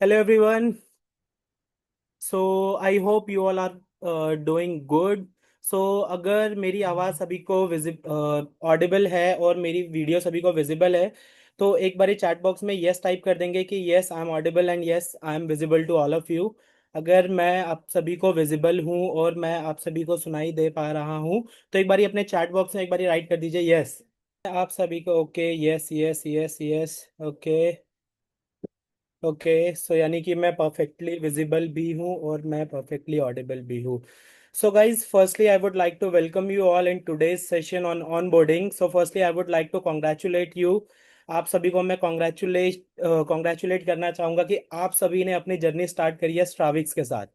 Hello everyone. So I hope you all are doing good. So अगर मेरी आवाज़ सभी को ऑडिबल है और मेरी वीडियो सभी को विजिबल है तो एक बारी चैट बॉक्स में यस टाइप कर देंगे कि yes I am audible and yes I am visible to all of you. अगर मैं आप सभी को विजिबल हूँ और मैं आप सभी को सुनाई दे पा रहा हूँ तो एक बारी अपने चैट बॉक्स में एक बारी राइट कर दीजिए यस। आप सभी को okay yes yes yes yes okay. Okay सो यानी कि मैं परफेक्टली विजिबल भी हूँ और मैं परफेक्टली ऑडिबल भी हूँ। So guys firstly I would like to welcome you all in today's session on on boarding. So firstly I would like to congratulate you. आप सभी को मैं कॉन्ग्रेचुलेट करना चाहूँगा कि आप सभी ने अपनी जर्नी स्टार्ट करी है स्ट्राविक्स के साथ।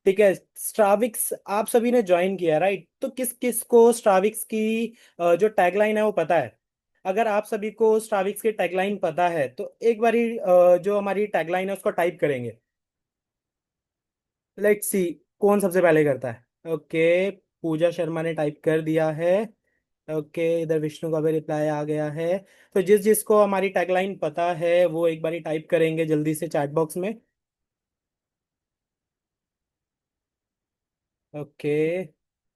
ठीक है, स्ट्राविक्स आप सभी ने ज्वाइन किया राइट। तो किस किस को स्ट्राविक्स की जो टैगलाइन है वो पता है? अगर आप सभी को स्ट्राविक्स की टैगलाइन पता है तो एक बारी जो हमारी टैगलाइन है उसको टाइप करेंगे। लेट्स सी कौन सबसे पहले करता है। ओके, पूजा शर्मा ने टाइप कर दिया है। ओके, इधर विष्णु का भी रिप्लाई आ गया है। तो जिस जिसको हमारी टैगलाइन पता है वो एक बारी टाइप करेंगे जल्दी से चैट बॉक्स में। Okay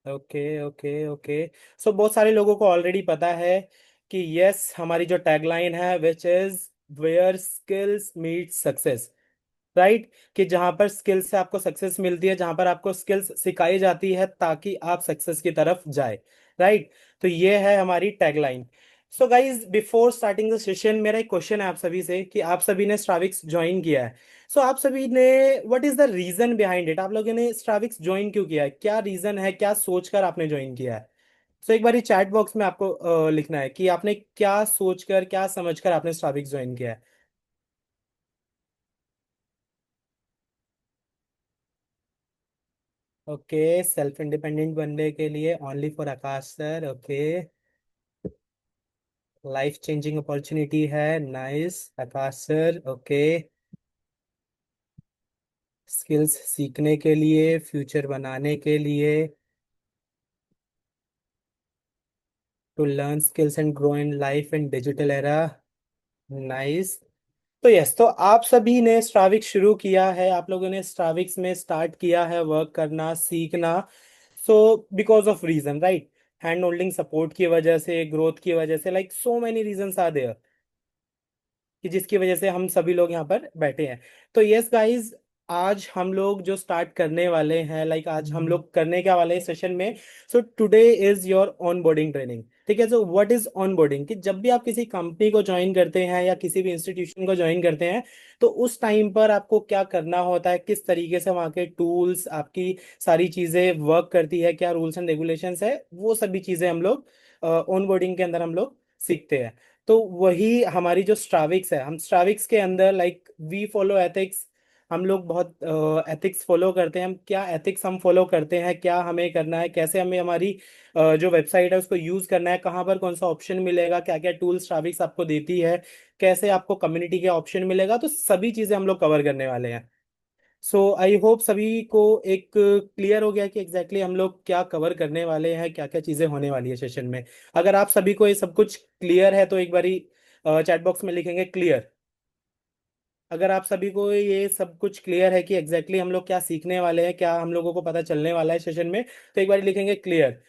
okay okay okay. So बहुत सारे लोगों को ऑलरेडी पता है कि यस हमारी जो टैगलाइन है which is where skills meet success. Right, कि जहां पर स्किल्स से आपको सक्सेस मिलती है, जहां पर आपको स्किल्स सिखाई जाती है ताकि आप सक्सेस की तरफ जाए। राइट, तो ये है हमारी tagline. So guys before starting the session मेरा एक क्वेश्चन है आप सभी से कि आप सभी ने स्ट्राविक्स ज्वाइन किया है। सो आप सभी ने what is the reason behind it, आप लोगों ने स्ट्राविक्स ज्वाइन क्यों किया है, क्या रीजन है, क्या सोचकर आपने ज्वाइन किया है? सो एक बार चैट बॉक्स में आपको लिखना है कि आपने क्या सोचकर क्या समझकर आपने स्ट्राविक्स ज्वाइन किया है। ओके, सेल्फ इंडिपेंडेंट बनने के लिए only for Aakash sir. Okay, life changing opportunity है। Nice Aakash sir. Okay, skills सीखने के लिए, फ्यूचर बनाने के लिए, to learn skills and grow in life in digital era. Nice. तो यस, तो आप सभी ने स्ट्राविक्स शुरू किया है, आप लोगों ने स्ट्राविक्स में स्टार्ट किया है वर्क करना सीखना। So because of reason right, hand holding support की वजह से, ग्रोथ की वजह से, like so many reasons are there कि जिसकी वजह से हम सभी लोग यहाँ पर बैठे हैं। तो यस गाइस, आज हम लोग जो स्टार्ट करने वाले हैं, लाइक आज हम लोग करने क्या वाले हैं सेशन में। So today is your on boarding training. ठीक है, so what is on boarding, कि जब भी आप किसी कंपनी को ज्वाइन करते हैं या किसी भी इंस्टीट्यूशन को ज्वाइन करते हैं तो उस टाइम पर आपको क्या करना होता है, किस तरीके से वहाँ के टूल्स, आपकी सारी चीज़ें वर्क करती है, क्या रूल्स एंड रेगुलेशंस है, वो सभी चीज़ें हम लोग ऑन बोर्डिंग के अंदर हम लोग सीखते हैं। तो वही हमारी जो स्ट्राविक्स है, हम स्ट्राविक्स के अंदर लाइक वी फॉलो एथिक्स। हम लोग बहुत एथिक्स फॉलो करते हैं। हम क्या एथिक्स हम फॉलो करते हैं, क्या हमें करना है, कैसे हमें हमारी जो वेबसाइट है उसको यूज करना है, कहाँ पर कौन सा ऑप्शन मिलेगा, क्या क्या टूल स्ट्राविक्स आपको देती है, कैसे आपको कम्युनिटी के ऑप्शन मिलेगा, तो सभी चीजें हम लोग कवर करने वाले हैं। सो आई होप सभी को एक क्लियर हो गया कि एग्जैक्टली exactly हम लोग क्या कवर करने वाले हैं, क्या क्या चीज़ें होने वाली है सेशन में। अगर आप सभी को ये सब कुछ क्लियर है तो एक बारी चैट बॉक्स में लिखेंगे क्लियर। अगर आप सभी को ये सब कुछ क्लियर है कि एग्जैक्टली exactly हम लोग क्या सीखने वाले हैं, क्या हम लोगों को पता चलने वाला है सेशन में, तो एक बारी लिखेंगे clear.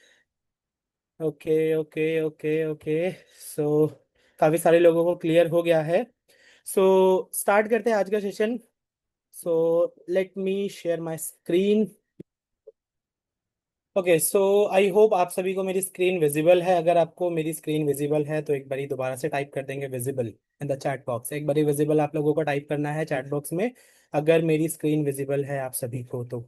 Okay okay okay okay. So काफ़ी सारे लोगों को क्लियर हो गया है। सो स्टार्ट करते हैं आज का session. So let me share my screen. Okay so I hope आप सभी को मेरी स्क्रीन विजिबल है। अगर आपको मेरी स्क्रीन विजिबल है तो एक बारी दोबारा से टाइप कर देंगे visible in the chat box. एक बारी विजिबल आप लोगों को टाइप करना है चैट बॉक्स में अगर मेरी स्क्रीन विजिबल है आप सभी को तो।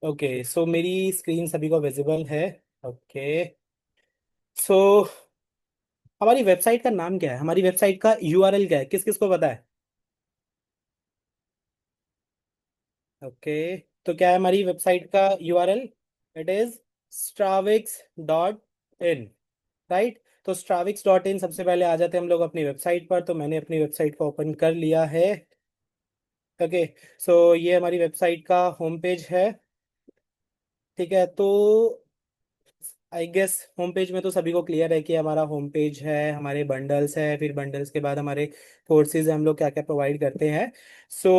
ओके सो मेरी स्क्रीन सभी को विजिबल है। ओके सो हमारी वेबसाइट का नाम क्या है, हमारी वेबसाइट का यूआरएल क्या है, किस किस को पता है? ओके, तो क्या है हमारी वेबसाइट का URL? It is stravix.in। Right, तो stravix.in सबसे पहले आ जाते हैं हम लोग अपनी वेबसाइट पर। तो मैंने अपनी वेबसाइट को ओपन कर लिया है। ओके सो ये हमारी वेबसाइट का होम पेज है। ठीक है, तो आई गेस होम पेज में तो सभी को क्लियर है कि हमारा होम पेज है, हमारे बंडल्स है, फिर बंडल्स के बाद हमारे कोर्सेज हम लोग क्या क्या प्रोवाइड करते हैं। सो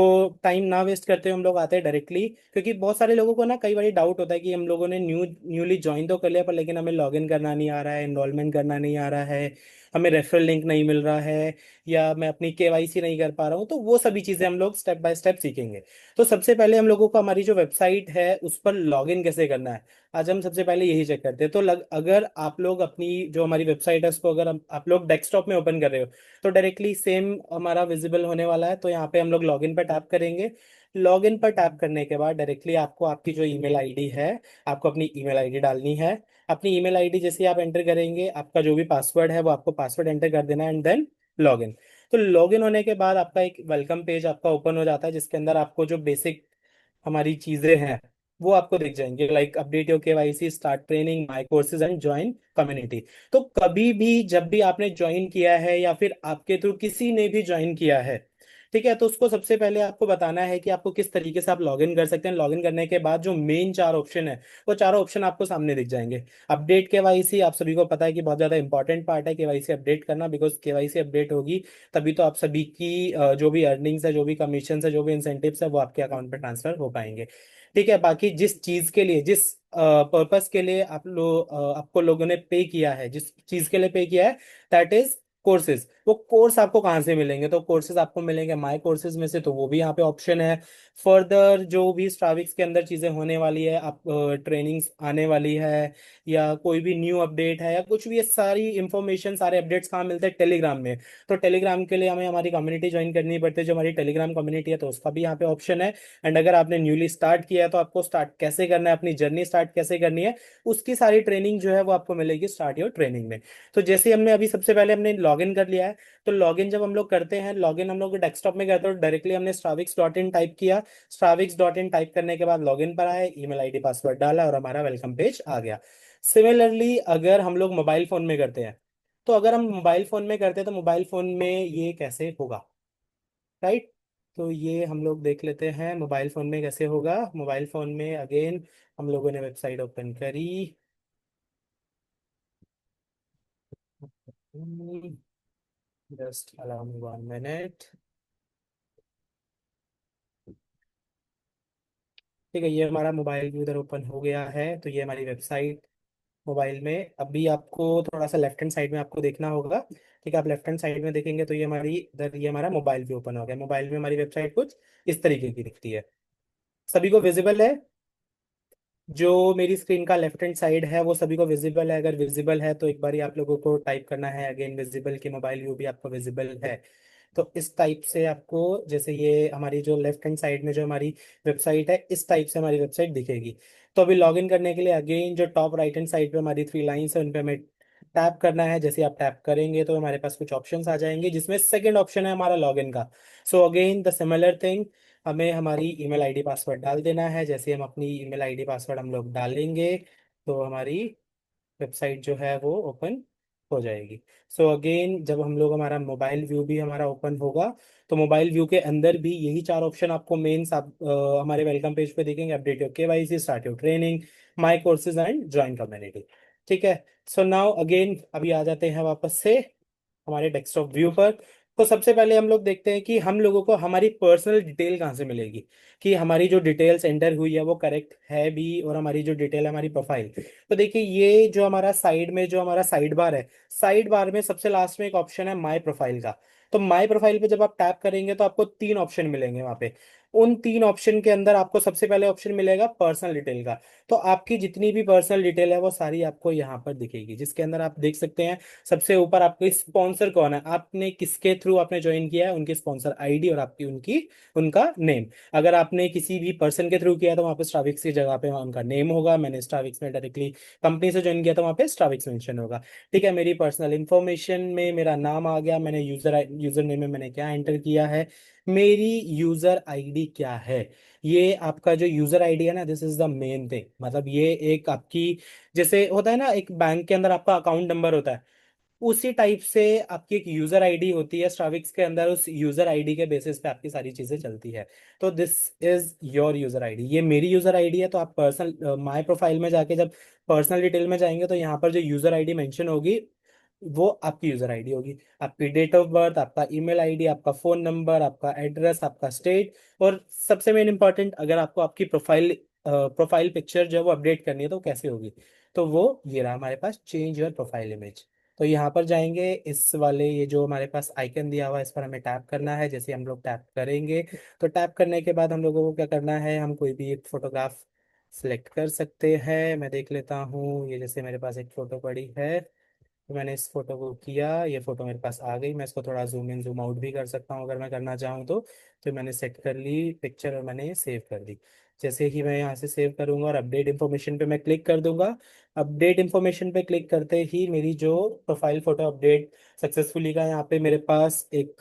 टाइम ना वेस्ट करते हुए हम लोग आते हैं डायरेक्टली, क्योंकि बहुत सारे लोगों को ना कई बार डाउट होता है कि हम लोगों ने न्यूली ज्वाइन तो कर लिया पर लेकिन हमें लॉगिन करना नहीं आ रहा है, एनरोलमेंट करना नहीं आ रहा है, हमें रेफरल लिंक नहीं मिल रहा है, या मैं अपनी केवाईसी नहीं कर पा रहा हूँ। तो वो सभी चीज़ें हम लोग स्टेप बाय स्टेप सीखेंगे। तो सबसे पहले हम लोगों को हमारी जो वेबसाइट है उस पर लॉगिन कैसे करना है, आज हम सबसे पहले यही चेक करते हैं। तो अगर आप लोग अपनी जो हमारी वेबसाइट है उसको अगर आप लोग डेस्कटॉप में ओपन कर रहे हो तो डायरेक्टली सेम हमारा विजिबल होने वाला है। तो यहाँ पे हम लोग लॉगिन पर टैप करेंगे। लॉगिन पर टैप करने के बाद डायरेक्टली आपको आपकी जो ईमेल आईडी है, आपको अपनी ईमेल आईडी डालनी है। अपनी ईमेल आईडी जैसे ही आप एंटर करेंगे, आपका जो भी पासवर्ड है वो आपको पासवर्ड एंटर कर देना है, एंड देन लॉगिन। तो लॉगिन होने के बाद आपका एक वेलकम पेज आपका ओपन हो जाता है, जिसके अंदर आपको जो बेसिक हमारी चीजें हैं वो आपको दिख जाएंगे, like update your KYC, start training, my courses and join community. तो कभी भी जब भी आपने ज्वाइन किया है या फिर आपके थ्रू किसी ने भी ज्वाइन किया है, ठीक है, तो उसको सबसे पहले आपको बताना है कि आपको किस तरीके से आप लॉगिन कर सकते हैं। लॉगिन करने के बाद जो मेन चार ऑप्शन है वो चारों ऑप्शन आपको सामने दिख जाएंगे। अपडेट केवाईसी, आप सभी को पता है कि बहुत ज्यादा इंपॉर्टेंट पार्ट है केवाईसी अपडेट करना, बिकॉज केवाईसी अपडेट होगी तभी तो आप सभी की जो भी अर्निंग्स है, जो भी कमीशन है, जो भी इंसेंटिव्स है वो आपके अकाउंट पे ट्रांसफर हो पाएंगे। ठीक है, बाकी जिस चीज के लिए, जिस पर्पस के लिए आपको लोगों ने पे किया है, जिस चीज के लिए पे किया है, दैट इज कोर्सेज। वो कोर्स आपको कहाँ से मिलेंगे, तो कोर्सेज आपको मिलेंगे माय कोर्सेज में से, तो वो भी यहाँ पे ऑप्शन है। फर्दर जो भी स्ट्राविक्स के अंदर चीजें होने वाली है, आप ट्रेनिंग्स आने वाली है, या कोई भी न्यू अपडेट है या कुछ भी, ये सारी इंफॉर्मेशन, सारे अपडेट्स कहाँ मिलते हैं, टेलीग्राम में। तो टेलीग्राम के लिए हमें हमारी कम्युनिटी ज्वाइन करनी पड़ती है, जो हमारी टेलीग्राम कम्युनिटी है, तो उसका भी यहाँ पे ऑप्शन है। एंड अगर आपने न्यूली स्टार्ट किया है तो आपको स्टार्ट कैसे करना है, अपनी जर्नी स्टार्ट कैसे करनी है, उसकी सारी ट्रेनिंग जो है वो आपको मिलेगी स्टार्ट योर ट्रेनिंग में। तो जैसे हमने अभी सबसे पहले हमने लॉगिन कर लिया है, तो लॉगिन जब हम लोग करते हैं, लॉगिन हम लोग डेस्कटॉप में करते हैं, तो डायरेक्टली हमने स्ट्राविक्स डॉट इन टाइप किया। स्ट्राविक्स डॉट इन टाइप करने के बाद लॉगिन पर आए, ईमेल आईडी पासवर्ड डाला और हमारा वेलकम पेज आ गया। सिमिलरली अगर हम लोग मोबाइल फोन में करते हैं, तो अगर हम मोबाइल फोन में करते हैं तो मोबाइल फोन में ये कैसे होगा, राइट। तो ये हम लोग देख लेते हैं मोबाइल फोन में कैसे होगा। मोबाइल फोन में अगेन हम लोगों ने वेबसाइट ओपन करी। Just allow me 1 minute. ठीक है, ये हमारा मोबाइल भी उधर ओपन हो गया है। तो ये हमारी वेबसाइट मोबाइल में, अभी आपको थोड़ा सा लेफ्ट हैंड साइड में आपको देखना होगा। ठीक है, आप लेफ्ट हैंड साइड में देखेंगे तो ये हमारी इधर, ये हमारा मोबाइल भी ओपन हो गया। मोबाइल में हमारी वेबसाइट कुछ इस तरीके की दिखती है। सभी को विजिबल है? जो मेरी स्क्रीन का लेफ्ट हैंड साइड है वो सभी को विजिबल है? अगर विजिबल है तो एक बार आप लोगों को टाइप करना है अगेन विजिबल, की मोबाइल व्यू भी आपको विजिबल है। तो इस टाइप से आपको, जैसे ये हमारी जो लेफ्ट हैंड साइड में जो हमारी वेबसाइट है, इस टाइप से हमारी वेबसाइट दिखेगी। तो अभी लॉगिन करने के लिए अगेन जो टॉप राइट हैंड साइड पे हमारी 3 लाइन्स है उन पे हमें टैप करना है। जैसे आप टैप करेंगे तो हमारे पास कुछ ऑप्शंस आ जाएंगे, जिसमें सेकंड ऑप्शन है हमारा लॉगिन का। So again the similar thing, हमें हमारी ईमेल आईडी पासवर्ड डाल देना है। जैसे हम अपनी ईमेल आईडी पासवर्ड हम लोग डालेंगे तो हमारी वेबसाइट जो है वो ओपन हो जाएगी। सो अगेन जब हम लोग, हमारा मोबाइल व्यू भी हमारा ओपन होगा, तो मोबाइल व्यू के अंदर भी यही चार ऑप्शन आपको मेन्स आप हमारे वेलकम पेज पे देखेंगे। Update your KYC, start your training, my courses and join community. ठीक है। सो नाउ अगेन अभी आ जाते हैं वापस से हमारे डेस्कटॉप व्यू पर। तो सबसे पहले हम लोग देखते हैं कि हम लोगों को हमारी पर्सनल डिटेल कहाँ से मिलेगी, कि हमारी जो डिटेल्स एंटर हुई है वो करेक्ट है भी, और हमारी जो डिटेल है हमारी प्रोफाइल। तो देखिए, ये जो हमारा साइड में जो हमारा साइड बार है, साइड बार में सबसे लास्ट में एक ऑप्शन है माय प्रोफाइल का। तो माय प्रोफाइल पे जब आप टैप करेंगे तो आपको 3 ऑप्शन मिलेंगे वहां पे। उन 3 ऑप्शन के अंदर आपको सबसे पहले ऑप्शन मिलेगा पर्सनल डिटेल का। तो आपकी जितनी भी पर्सनल डिटेल है वो सारी आपको यहाँ पर दिखेगी, जिसके अंदर आप देख सकते हैं सबसे ऊपर आपके स्पॉन्सर कौन है, आपने किसके थ्रू आपने ज्वाइन किया है, उनकी स्पॉन्सर आईडी और आपकी उनकी उनका नेम। अगर आपने किसी भी पर्सन के थ्रू किया है तो वहाँ पे स्ट्राविक्स की जगह पे वहाँ उनका नेम होगा। मैंने स्ट्राविक्स में डायरेक्टली कंपनी से ज्वाइन किया तो वहाँ पे स्ट्राविक्स मेंशन होगा। ठीक है, मेरी पर्सनल इंफॉर्मेशन में मेरा नाम आ गया, मैंने यूजर नेम में मैंने क्या एंटर किया है, मेरी यूजर आईडी क्या है। ये आपका जो यूजर आईडी है ना, this is the main thing. मतलब ये एक आपकी, जैसे होता है ना एक बैंक के अंदर आपका अकाउंट नंबर होता है, उसी टाइप से आपकी एक यूजर आईडी होती है स्ट्राविक्स के अंदर, उस यूजर आईडी के बेसिस पे आपकी सारी चीजें चलती है। तो this is your user ID, ये मेरी यूजर आईडी है। तो आप पर्सनल माय प्रोफाइल में जाके जब पर्सनल डिटेल में जाएंगे तो यहाँ पर जो यूजर आईडी मेंशन होगी वो आपकी यूजर आईडी होगी। आपकी डेट ऑफ बर्थ, आपका ईमेल आईडी, आपका फोन नंबर, आपका एड्रेस, आपका स्टेट, और सबसे मेन इंपॉर्टेंट, अगर आपको आपकी प्रोफाइल पिक्चर जो है वो अपडेट करनी है तो कैसे होगी, तो वो ये रहा हमारे पास, चेंज योर प्रोफाइल इमेज। तो यहाँ पर जाएंगे, इस वाले ये जो हमारे पास आइकन दिया हुआ है इस पर हमें टैप करना है। जैसे हम लोग टैप करेंगे तो टैप करने के बाद हम लोगों को क्या करना है, हम कोई भी एक फोटोग्राफ सिलेक्ट कर सकते हैं। मैं देख लेता हूँ, ये जैसे मेरे पास एक फोटो पड़ी है, तो मैंने इस फोटो को किया, ये फोटो मेरे पास आ गई। मैं इसको थोड़ा जूम इन जूम आउट भी कर सकता हूँ अगर मैं करना चाहूँ तो मैंने सेट कर ली पिक्चर और मैंने सेव कर दी। जैसे ही मैं यहाँ से सेव करूंगा और अपडेट इन्फॉर्मेशन पे मैं क्लिक कर दूंगा, अपडेट इन्फॉर्मेशन पे क्लिक करते ही मेरी जो प्रोफाइल फोटो अपडेट सक्सेसफुली का यहाँ पे मेरे पास एक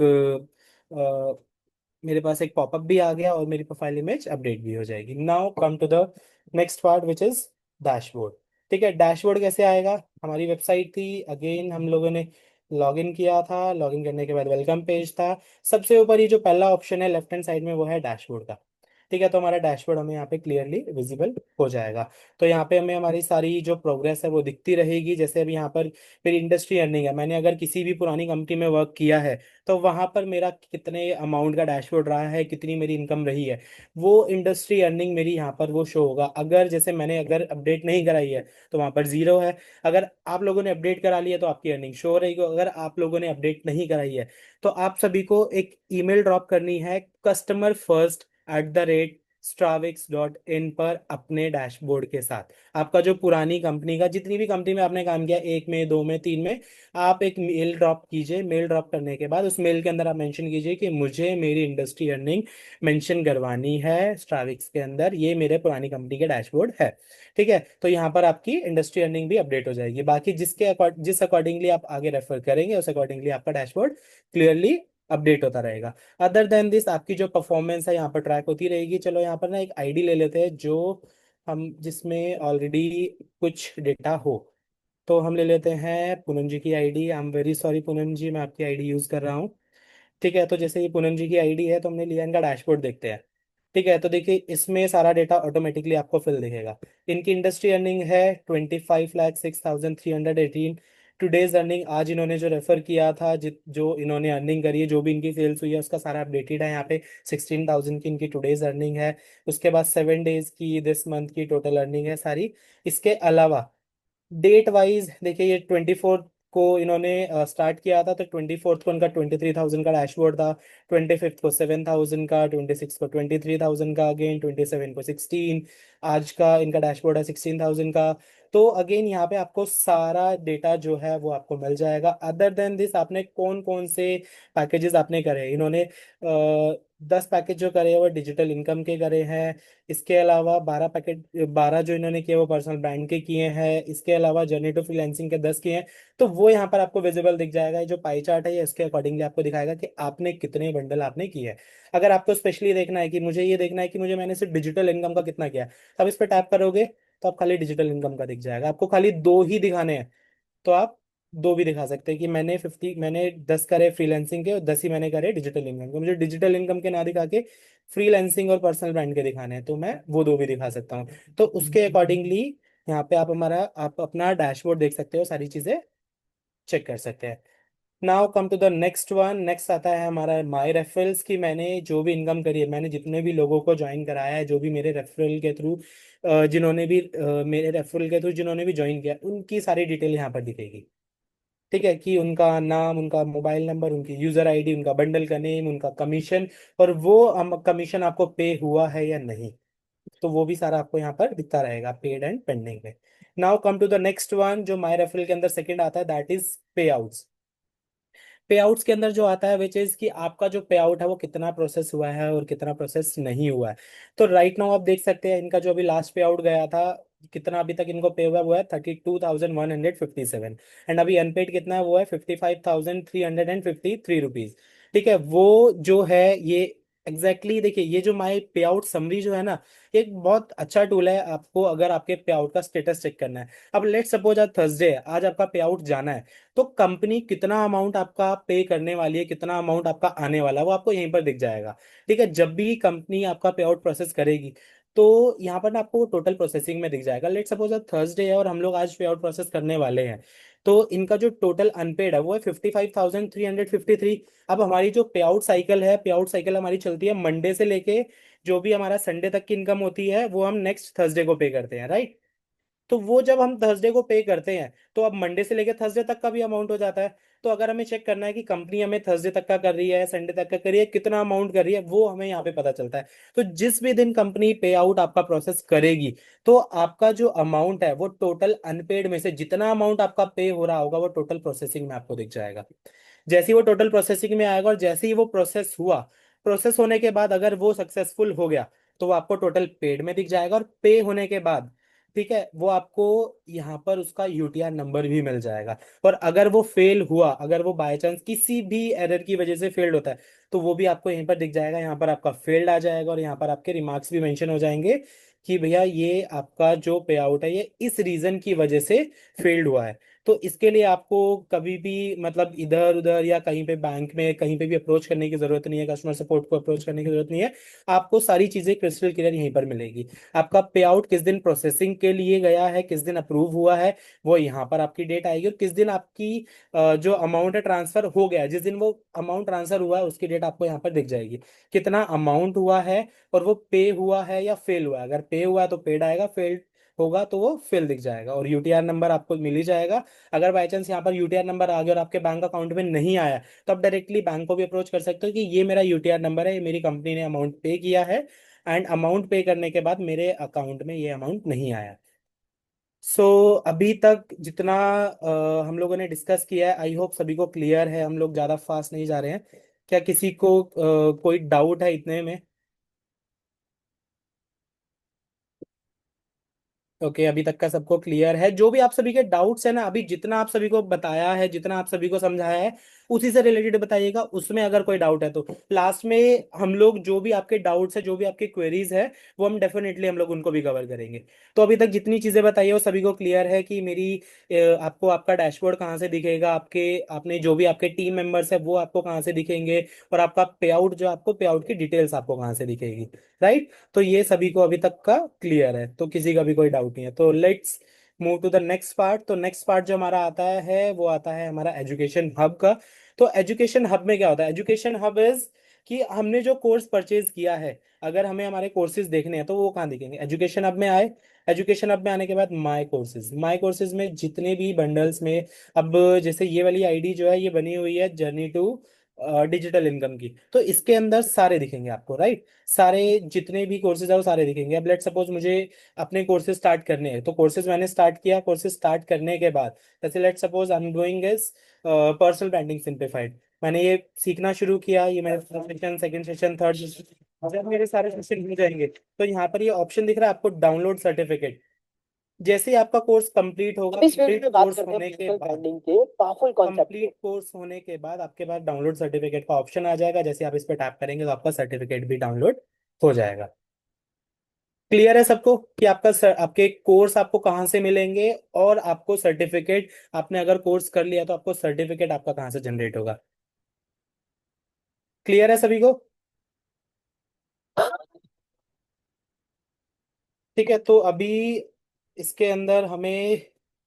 पॉपअप भी आ गया और मेरी प्रोफाइल इमेज अपडेट भी हो जाएगी। Now come to the next part which is dashboard. ठीक है, डैशबोर्ड कैसे आएगा, हमारी वेबसाइट थी, अगेन हम लोगों ने लॉगिन किया था, लॉगिन करने के बाद वेलकम पेज था। सबसे ऊपर ये जो पहला ऑप्शन है लेफ्ट हैंड साइड में वो है डैशबोर्ड का। ठीक है, तो हमारा डैशबोर्ड हमें यहाँ पे क्लियरली विजिबल हो जाएगा। तो यहाँ पे हमें हमारी सारी जो प्रोग्रेस है वो दिखती रहेगी। जैसे अभी यहाँ पर मेरी इंडस्ट्री अर्निंग है, मैंने अगर किसी भी पुरानी कंपनी में वर्क किया है तो वहां पर मेरा कितने अमाउंट का डैशबोर्ड रहा है, कितनी मेरी इनकम रही है, वो इंडस्ट्री अर्निंग मेरी यहाँ पर वो शो होगा। अगर जैसे मैंने अगर अपडेट नहीं कराई है तो वहां पर जीरो है। अगर आप लोगों ने अपडेट करा लिया तो आपकी अर्निंग शो रहेगी। अगर आप लोगों ने अपडेट नहीं कराई है तो आप सभी को एक ईमेल ड्रॉप करनी है, customer first@stravix.in पर अपने डैशबोर्ड के साथ। आपका जो पुरानी कंपनी का, जितनी भी कंपनी में आपने काम किया, एक में, दो में, तीन में, आप एक मेल ड्रॉप कीजिए। मेल ड्रॉप करने के बाद उस मेल के अंदर आप मेंशन कीजिए कि मुझे मेरी इंडस्ट्री अर्निंग मेंशन करवानी है स्ट्राविक्स के अंदर, ये मेरे पुरानी कंपनी के डैशबोर्ड है। ठीक है, तो यहाँ पर आपकी इंडस्ट्री अर्निंग भी अपडेट हो जाएगी। बाकी जिस अकॉर्डिंगली आप आगे रेफर करेंगे उस अकॉर्डिंगली आपका डैशबोर्ड क्लियरली अपडेट होता रहेगा। अदर देन दिस आपकी जो परफॉर्मेंस है यहाँ पर ट्रैक होती रहेगी। चलो यहाँ पर ना एक आईडी ले लेते हैं जो हम जिसमें ऑलरेडी कुछ डेटा हो। तो हम ले लेते हैं पूनम जी की ID. I am very sorry Poonam ji, मैं आपकी आईडी यूज कर रहा हूँ। ठीक है, तो जैसे ये पूनम जी की आईडी है तो हमने लिया, इनका डैशबोर्ड देखते हैं। ठीक है, तो देखिए इसमें सारा डेटा ऑटोमेटिकली आपको फिल दिखेगा। इनकी इंडस्ट्री अर्निंग है 25,06,318। टुडेज अर्निंग, आज इन्होंने जो रेफर किया था, जो इन्होंने अर्निंग करी है, जो भी इनकी सेल्स हुई है उसका सारा अपडेटेड है यहाँ पे। 16,000 की इनकी टुडेज अर्निंग है। उसके बाद 7 डेज की, दिस मंथ की टोटल अर्निंग है सारी। इसके अलावा डेट वाइज देखिए, ये 24 को इन्होंने स्टार्ट किया था, तो 24 को इनका 23,000 का डैशबोर्ड था। 25 को 7,000 का, 26 को 23,000 का, अगेन 27 को 16, आज का इनका डैशबोर्ड है 16,000 का। तो अगेन यहाँ पे आपको सारा डेटा जो है वो आपको मिल जाएगा। अदर देन दिस आपने कौन कौन से पैकेजेस आपने करे, इन्होंने 10 पैकेज जो करे हैं वो डिजिटल इनकम के करे हैं। इसके अलावा 12 जो इन्होंने किए वो पर्सनल ब्रांड के किए हैं। इसके अलावा जर्नी टू फ्रीलांसिंग के 10 किए हैं। तो वो यहाँ पर आपको विजिबल दिख जाएगा। ये जो पाई चार्ट है ये इसके अकॉर्डिंगली आपको दिखाएगा कि आपने कितने बंडल आपने किए हैं। अगर आपको स्पेशली देखना है कि मुझे ये देखना है कि मुझे मैंने सिर्फ डिजिटल इनकम का कितना किया है, तो आप इस पर टैप करोगे तो आप खाली डिजिटल इनकम का दिख जाएगा। आपको खाली दो ही दिखाने हैं तो आप दो भी दिखा सकते हैं कि मैंने 10 करे फ्रीलैंसिंग के और 10 ही मैंने करे डिजिटल इनकम के। मुझे डिजिटल इनकम के ना दिखा के फ्रीलैंसिंग और पर्सनल ब्रांड के दिखाने हैं तो मैं वो दो भी दिखा सकता हूँ। तो उसके अकॉर्डिंगली यहाँ पे आप अपना डैशबोर्ड देख सकते हो, सारी चीजें चेक कर सकते हैं। Now come to the next one. Next आता है हमारा माई रेफरल्स की। मैंने जो भी इनकम करी है, मैंने जितने भी लोगों को ज्वाइन कराया है, जो भी मेरे रेफरल के थ्रू जिन्होंने भी ज्वाइन किया, उनकी सारी डिटेल यहाँ पर दिखेगी। ठीक है, कि उनका नाम, उनका मोबाइल नंबर, उनकी यूजर आईडी, उनका बंडल का नेम, उनका कमीशन, और वो कमीशन आपको पे हुआ है या नहीं, तो वो भी सारा आपको यहाँ पर दिखता रहेगा पेड एंड पेंडिंग में। Now come to the next one जो माई रेफरल के अंदर सेकंड आता है, that is payouts. Payouts के अंदर जो आता है विच इज कि आपका जो पे आउट है वो कितना प्रोसेस हुआ है और कितना प्रोसेस नहीं हुआ है। तो राइट नाउ आप देख सकते हैं इनका जो अभी लास्ट पे आउट गया था, कितना अभी तक इनको पे हुआ है, वो है 32,157। एंड अभी अनपेड कितना है, वो है 55,353 रुपीज। ठीक है, वो जो है ये एग्जैक्टली exactly, देखिए ये जो माई पे आउट समरी जो है ना, ये एक बहुत अच्छा टूल है आपको अगर आपके पे आउट का स्टेटस चेक करना है। अब लेट सपोज आज थर्सडे है, आज आपका पे आउट जाना है, तो कंपनी कितना अमाउंट आपका पे करने वाली है, कितना अमाउंट आपका आने वाला है, वो आपको यहीं पर दिख जाएगा। ठीक है, जब भी कंपनी आपका पे आउट प्रोसेस करेगी, तो यहाँ पर ना आपको टोटल प्रोसेसिंग में दिख जाएगा। लेट सपोज आज थर्सडे है और हम लोग आज पे आउट प्रोसेस करने वाले हैं, तो इनका जो टोटल अनपेड है वो है 55,353। अब हमारी जो पे आउट साइकिल है, पे आउट साइकिल हमारी चलती है मंडे से लेके जो भी हमारा संडे तक की इनकम होती है वो हम नेक्स्ट थर्सडे को पे करते हैं, राइट। तो वो जब हम थर्सडे को पे करते हैं तो अब मंडे से लेकर थर्सडे तक का भी अमाउंट हो जाता है। तो अगर हमें चेक करना है कि कंपनी हमें थर्सडे तक का कर रही है, संडे तक का कर रही है, कितना अमाउंट कर रही है, वो हमें यहाँ पे पता चलता है। तो जिस भी दिन कंपनी पे आउट आपका प्रोसेस करेगी, तो आपका जो अमाउंट है वो टोटल अनपेड में से जितना अमाउंट आपका पे हो रहा होगा वो टोटल प्रोसेसिंग में आपको दिख जाएगा। जैसे ही वो टोटल प्रोसेसिंग में आएगा और जैसे ही वो प्रोसेस हुआ, प्रोसेस होने के बाद अगर वो सक्सेसफुल हो गया, तो वो आपको टोटल पेड में दिख जाएगा। और पे होने के बाद, ठीक है, वो आपको यहाँ पर उसका यूटीआर नंबर भी मिल जाएगा। और अगर वो फेल हुआ, अगर वो बाय चांस किसी भी एरर की वजह से फेल्ड होता है, तो वो भी आपको यहीं पर दिख जाएगा। यहाँ पर आपका फेल्ड आ जाएगा और यहाँ पर आपके रिमार्क्स भी मेंशन हो जाएंगे कि भैया ये आपका जो पे आउट है ये इस रीजन की वजह से फेल्ड हुआ है। तो इसके लिए आपको कभी भी मतलब इधर उधर या कहीं पे बैंक में कहीं पे भी अप्रोच करने की जरूरत नहीं है, कस्टमर सपोर्ट को अप्रोच करने की जरूरत नहीं है। आपको सारी चीजें क्रिस्टल क्लियर यहीं पर मिलेगी। आपका पे आउट किस दिन प्रोसेसिंग के लिए गया है, किस दिन अप्रूव हुआ है, वो यहाँ पर आपकी डेट आएगी। और किस दिन आपकी जो अमाउंट है ट्रांसफर हो गया है, जिस दिन वो अमाउंट ट्रांसफर हुआ है उसकी डेट आपको यहाँ पर दिख जाएगी। कितना अमाउंट हुआ है और वो पे हुआ है या फेल हुआ है। अगर पे हुआ है तो पेड आएगा, फेल होगा तो वो फेल दिख जाएगा। और यूटीआर नंबर आपको मिल ही जाएगा। अगर बाई चांस यहाँ पर यूटीआर नंबर आ गया और आपके बैंक अकाउंट में नहीं आया, तो आप डायरेक्टली बैंक को भी अप्रोच कर सकते हो कि ये मेरा यूटीआर नंबर है, ये मेरी कंपनी ने अमाउंट पे किया है, एंड अमाउंट पे करने के बाद मेरे अकाउंट में ये अमाउंट नहीं आया। सो अभी तक जितना हम लोगों ने डिस्कस किया है, आई होप सभी को क्लियर है। हम लोग ज़्यादा फास्ट नहीं जा रहे हैं। क्या किसी को कोई डाउट है इतने में? ओके, अभी तक का सबको क्लियर है। जो भी आप सभी के डाउट्स है ना, अभी जितना आप सभी को बताया है, जितना आप सभी को समझाया है, उसी से रिलेटेड बताइएगा। उसमें अगर कोई डाउट है तो लास्ट में हम लोग जो भी आपके डाउट्स है, जो भी आपके क्वेरीज है, वो हम डेफिनेटली हम लोग उनको भी कवर करेंगे। तो अभी तक जितनी चीजें बताई है वो सभी को क्लियर है कि मेरी आपको आपका डैशबोर्ड कहाँ से दिखेगा, आपके आपने जो भी आपके टीम मेंबर्स है वो आपको कहाँ से दिखेंगे, और आपका पे आउट जो आपको पे आउट की डिटेल्स आपको कहाँ से दिखेगी, राइट। तो ये सभी को अभी तक का क्लियर है, तो किसी का भी कोई डाउट नहीं है। तो let's move to the next part. तो नेक्स्ट पार्ट जो हमारा आता है वो आता है हमारा एजुकेशन हब का। तो एजुकेशन हब में क्या होता है? एजुकेशन हब इज कि हमने जो कोर्स परचेज किया है, अगर हमें हमारे कोर्सेज देखने हैं तो वो कहाँ दिखेंगे? एजुकेशन हब में आए। एजुकेशन हब में आने के बाद माई कोर्सेज में जितने भी बंडल्स में, अब जैसे ये वाली आईडी जो है ये बनी हुई है जर्नी टू डिजिटल इनकम की, तो इसके अंदर सारे दिखेंगे आपको, राइट। सारे जितने भी कोर्सेज है वो सारे दिखेंगे। अब लेट सपोज मुझे अपने कोर्सेज स्टार्ट करने हैं, तो कोर्सेज मैंने स्टार्ट किया। कोर्सेज स्टार्ट करने के बाद जैसे let suppose I am doing is personal branding simplified, मैंने ये सीखना शुरू किया। ये मेरा session, second session, third session, जब मेरे सारे सेशन हो जाएंगे तो यहाँ पर ये ऑप्शन दिख रहा है आपको डाउनलोड सर्टिफिकेट। जैसे ही आपका कोर्स कंप्लीट होगा, अब इस वीडियो कंप्लीट में बात कोर्स करते हैं होने के पर्सनल बाद, ब्रांडिंग के पावरफुल कॉन्सेप्ट पे। कंप्लीट कोर्स होने के बाद आपके पास डाउनलोड सर्टिफिकेट का ऑप्शन आ जाएगा। जैसे आप इस पर टैप करेंगे तो आपका सर्टिफिकेट भी डाउनलोड हो जाएगा। क्लियर है सबको कि आपका आपके कोर्स आपको कहाँ से मिलेंगे और आपको सर्टिफिकेट, आपने अगर कोर्स कर लिया तो आपको सर्टिफिकेट आपका कहाँ से जनरेट होगा? क्लियर है सभी को? ठीक है, तो अभी इसके अंदर हमें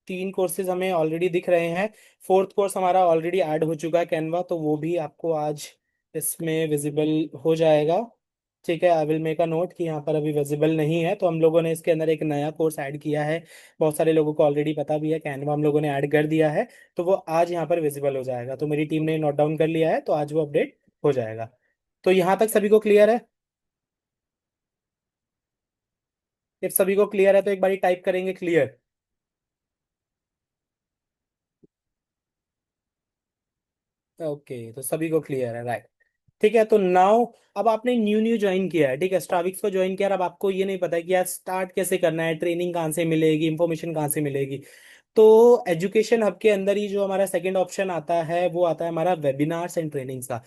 तीन कोर्सेज हमें ऑलरेडी दिख रहे हैं। फोर्थ कोर्स हमारा ऑलरेडी ऐड हो चुका है कैनवा, तो वो भी आपको आज इसमें विजिबल हो जाएगा। ठीक है, I will make a note कि यहाँ पर अभी विजिबल नहीं है। तो हम लोगों ने इसके अंदर एक नया कोर्स ऐड किया है, बहुत सारे लोगों को ऑलरेडी पता भी है, कैनवा हम लोगों ने ऐड कर दिया है। तो वो आज यहाँ पर विजिबल हो जाएगा। तो मेरी टीम ने नोट डाउन कर लिया है, तो आज वो अपडेट हो जाएगा। तो यहाँ तक सभी को क्लियर है? इफ सभी को क्लियर है तो एक बारी टाइप करेंगे क्लियर। ओके, तो सभी को क्लियर है, राइट। ठीक है, तो नाउ अब आपने न्यू न्यू ज्वाइन किया है, ठीक है, स्ट्राविक्स को ज्वाइन किया, और अब आपको ये नहीं पता है कि यार स्टार्ट कैसे करना है, ट्रेनिंग कहाँ से मिलेगी, इंफॉर्मेशन कहाँ से मिलेगी। तो एजुकेशन हब के अंदर ही जो हमारा सेकंड ऑप्शन आता है वो आता है हमारा वेबिनार्स एंड ट्रेनिंग्स का।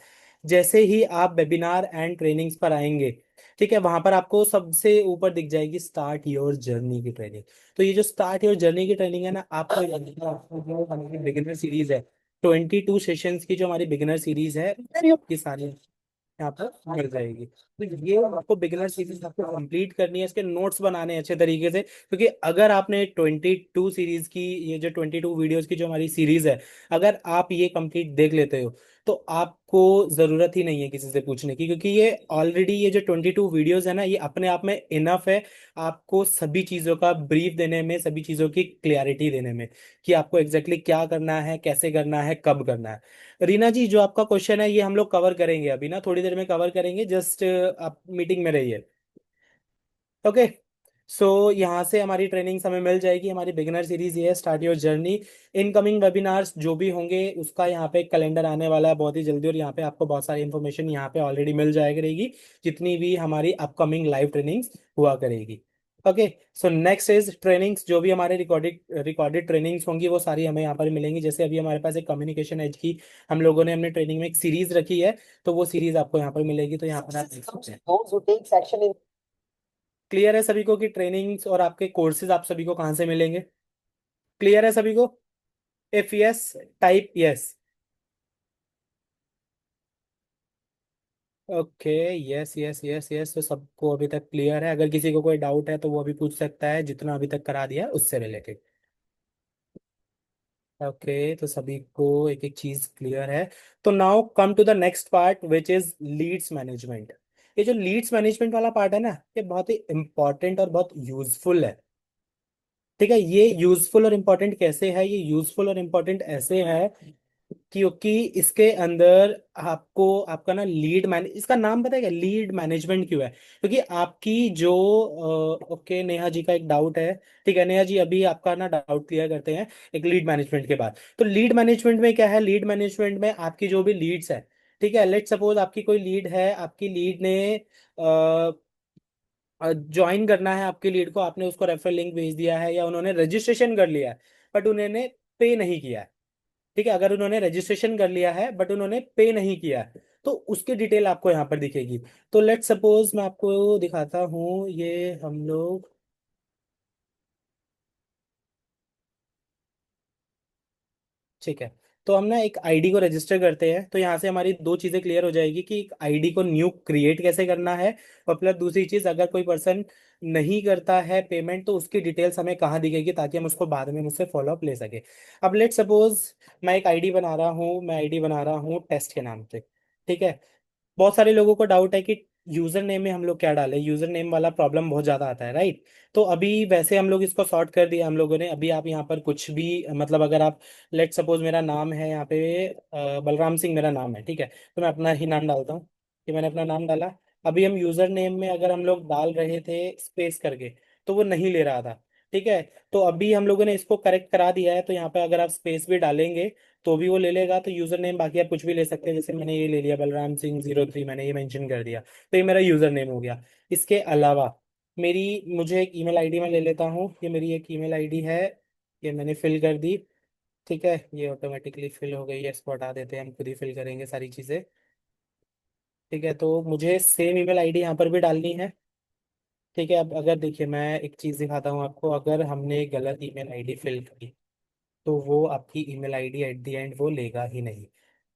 जैसे ही आप वेबिनार एंड ट्रेनिंग्स पर आएंगे, ठीक है, वहां पर आपको सबसे ऊपर दिख जाएगी स्टार्ट योर जर्नी की ट्रेनिंग। तो ये जो स्टार्ट योर जर्नी की ट्रेनिंग है ना, आपको जो हमारी बिगिनर सीरीज है, 22 सेशंस की जो हमारी बिगिनर सीरीज है, की सारी यहाँ पर मिल जाएगी। तो ये आपको बिगिनर सीरीज आपको कंप्लीट करनी है, इसके नोट्स बनाने हैं अच्छे तरीके से, क्योंकि अगर आपने 22 सीरीज की, ये जो 22 वीडियोस की जो हमारी सीरीज है, अगर आप ये कंप्लीट देख लेते हो, तो आपको जरूरत ही नहीं है किसी से पूछने की, क्योंकि ये ऑलरेडी ये जो 22 वीडियोस है ना, ये अपने आप में इनफ है आपको सभी चीजों का ब्रीफ देने में, सभी चीजों की क्लियरिटी देने में, कि आपको एग्जैक्टली क्या करना है, कैसे करना है, कब करना है। रीना जी, जो आपका क्वेश्चन है ये हम लोग कवर करेंगे अभी ना, थोड़ी देर में कवर करेंगे, जस्ट आप मीटिंग में रहिए। ओके। सो यहाँ से हमारी ट्रेनिंग्स हमें मिल जाएगी, हमारी बिगिनर सीरीज ये है start your journey. Incoming webinars जो भी होंगे उसका यहाँ पे कैलेंडर आने वाला है बहुत ही जल्दी, और यहाँ पे आपको बहुत सारी इन्फॉर्मेशन यहाँ पे ऑलरेडी मिल जाएगी रहेगी, जितनी भी हमारी अपकमिंग लाइव ट्रेनिंग्स हुआ करेगी। Okay. So next is trainings, जो भी हमारे रिकॉर्डेड रिकॉर्डेड ट्रेनिंग्स होंगी वो सारी हमें यहाँ पर मिलेंगी। जैसे अभी हमारे पास एक कम्युनिकेशन एज की हम लोगों ने हमने ट्रेनिंग में एक सीरीज रखी है, तो वो सीरीज आपको यहाँ पर मिलेगी, तो यहाँ पर आप देख सकते हैं। क्लियर है सभी को कि ट्रेनिंग्स और आपके कोर्सेज आप सभी को कहाँ से मिलेंगे? क्लियर है सभी को? If yes, type yes. Okay. Yes yes yes yes, तो सबको अभी तक क्लियर है? अगर किसी को कोई डाउट है तो वो अभी पूछ सकता है, जितना अभी तक करा दिया है उससे रिलेटेड। ओके, तो सभी को एक एक चीज क्लियर है। तो now come to the next part which is leads management. ये जो लीड्स मैनेजमेंट वाला पार्ट है ना, ये बहुत ही इंपॉर्टेंट और बहुत यूजफुल है। ठीक है, ये यूजफुल और इम्पोर्टेंट कैसे है? ये यूजफुल और इम्पोर्टेंट ऐसे है क्योंकि इसके अंदर आपको आपका ना लीड मैन, इसका नाम पता है क्या, लीड मैनेजमेंट क्यों है? क्योंकि आपकी जो ओके, नेहा जी का एक डाउट है। ठीक है नेहा जी, अभी आपका ना डाउट क्लियर करते हैं एक लीड मैनेजमेंट के बाद। तो लीड मैनेजमेंट में क्या है? लीड मैनेजमेंट में आपकी जो भी लीड्स है, ठीक है, लेट सपोज आपकी कोई लीड है, आपकी लीड ने ज्वाइन करना है आपकी लीड को, आपने उसको रेफरल लिंक भेज दिया है, या उन्होंने रजिस्ट्रेशन कर लिया है बट उन्होंने पे नहीं किया है। ठीक है, अगर उन्होंने रजिस्ट्रेशन कर लिया है बट उन्होंने पे नहीं किया है, तो उसकी डिटेल आपको यहाँ पर दिखेगी। तो लेट सपोज मैं आपको दिखाता हूँ, ये हम लोग, ठीक है, तो हम ना एक आईडी को रजिस्टर करते हैं, तो यहाँ से हमारी दो चीज़ें क्लियर हो जाएगी कि एक आईडी को न्यू क्रिएट कैसे करना है, और प्लस दूसरी चीज़, अगर कोई पर्सन नहीं करता है पेमेंट तो उसकी डिटेल्स हमें कहाँ दिखेगी, ताकि हम उसको बाद में मुझसे फॉलोअप ले सके। अब लेट सपोज मैं एक आईडी बना रहा हूँ, मैं आईडी बना रहा हूँ टेस्ट के नाम से। ठीक है, बहुत सारे लोगों को डाउट है कि यूजर नेम में हम लोग क्या डालें, यूजर नेम वाला प्रॉब्लम बहुत ज़्यादा आता है, राइट? तो अभी वैसे हम लोग इसको सॉर्ट कर दिया हम लोगों ने। अभी आप यहाँ पर कुछ भी, मतलब अगर आप, लेट सपोज मेरा नाम है यहाँ पे बलराम सिंह मेरा नाम है, ठीक है, तो मैं अपना ही नाम डालता हूँ कि मैंने अपना नाम डाला। अभी हम यूजर नेम में अगर हम लोग डाल रहे थे स्पेस करके, तो वो नहीं ले रहा था। ठीक है, तो अभी हम लोगों ने इसको करेक्ट करा दिया है, तो यहाँ पे अगर आप स्पेस भी डालेंगे तो भी वो ले लेगा। तो यूजर नेम बाकी आप कुछ भी ले सकते हैं, जैसे मैंने ये ले लिया बलराम सिंह 03, मैंने ये मेंशन कर दिया, तो ये मेरा यूजर नेम हो गया। इसके अलावा मुझे एक ईमेल आईडी में ले लेता हूँ, ये मेरी एक ईमेल आईडी है, ये मैंने फिल कर दी। ठीक है, ये ऑटोमेटिकली फिल हो गई है, इसको हटा देते हैं, हम खुद ही फिल करेंगे सारी चीज़ें। ठीक है, तो मुझे सेम ईमेल आईडी यहाँ पर भी डालनी है। ठीक है, अब अगर देखिए मैं एक चीज़ दिखाता हूँ आपको, अगर हमने गलत ईमेल आईडी फिल की तो वो आपकी email ID at the end वो लेगा ही नहीं।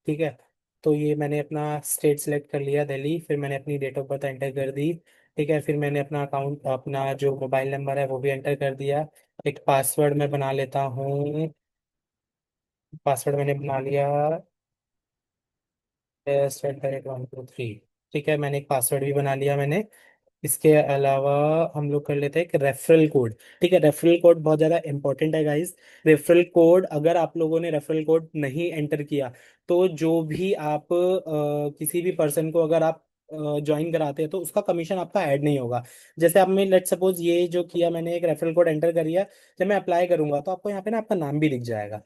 ठीक है, तो ये मैंने अपना स्टेट सेलेक्ट कर लिया दिल्ली, फिर मैंने अपनी डेट ऑफ बर्थ एंटर कर दी। ठीक है, फिर मैंने अपना अकाउंट, अपना जो मोबाइल नंबर है वो भी एंटर कर दिया। एक पासवर्ड मैं बना लेता हूँ, पासवर्ड मैंने बना लिया, @123। ठीक है, मैंने एक पासवर्ड भी बना लिया मैंने। इसके अलावा हम लोग कर लेते हैं एक रेफरल कोड। ठीक है, रेफरल कोड बहुत ज़्यादा इंपॉर्टेंट है गाइस। रेफरल कोड, अगर आप लोगों ने रेफरल कोड नहीं एंटर किया, तो जो भी आप किसी भी पर्सन को अगर आप ज्वाइन कराते हैं तो उसका कमीशन आपका ऐड नहीं होगा। जैसे आप, मैं लेट सपोज ये जो किया मैंने, एक रेफरल कोड एंटर कर दिया, जब मैं अप्लाई करूंगा तो आपको यहाँ पे ना आपका नाम भी दिख जाएगा।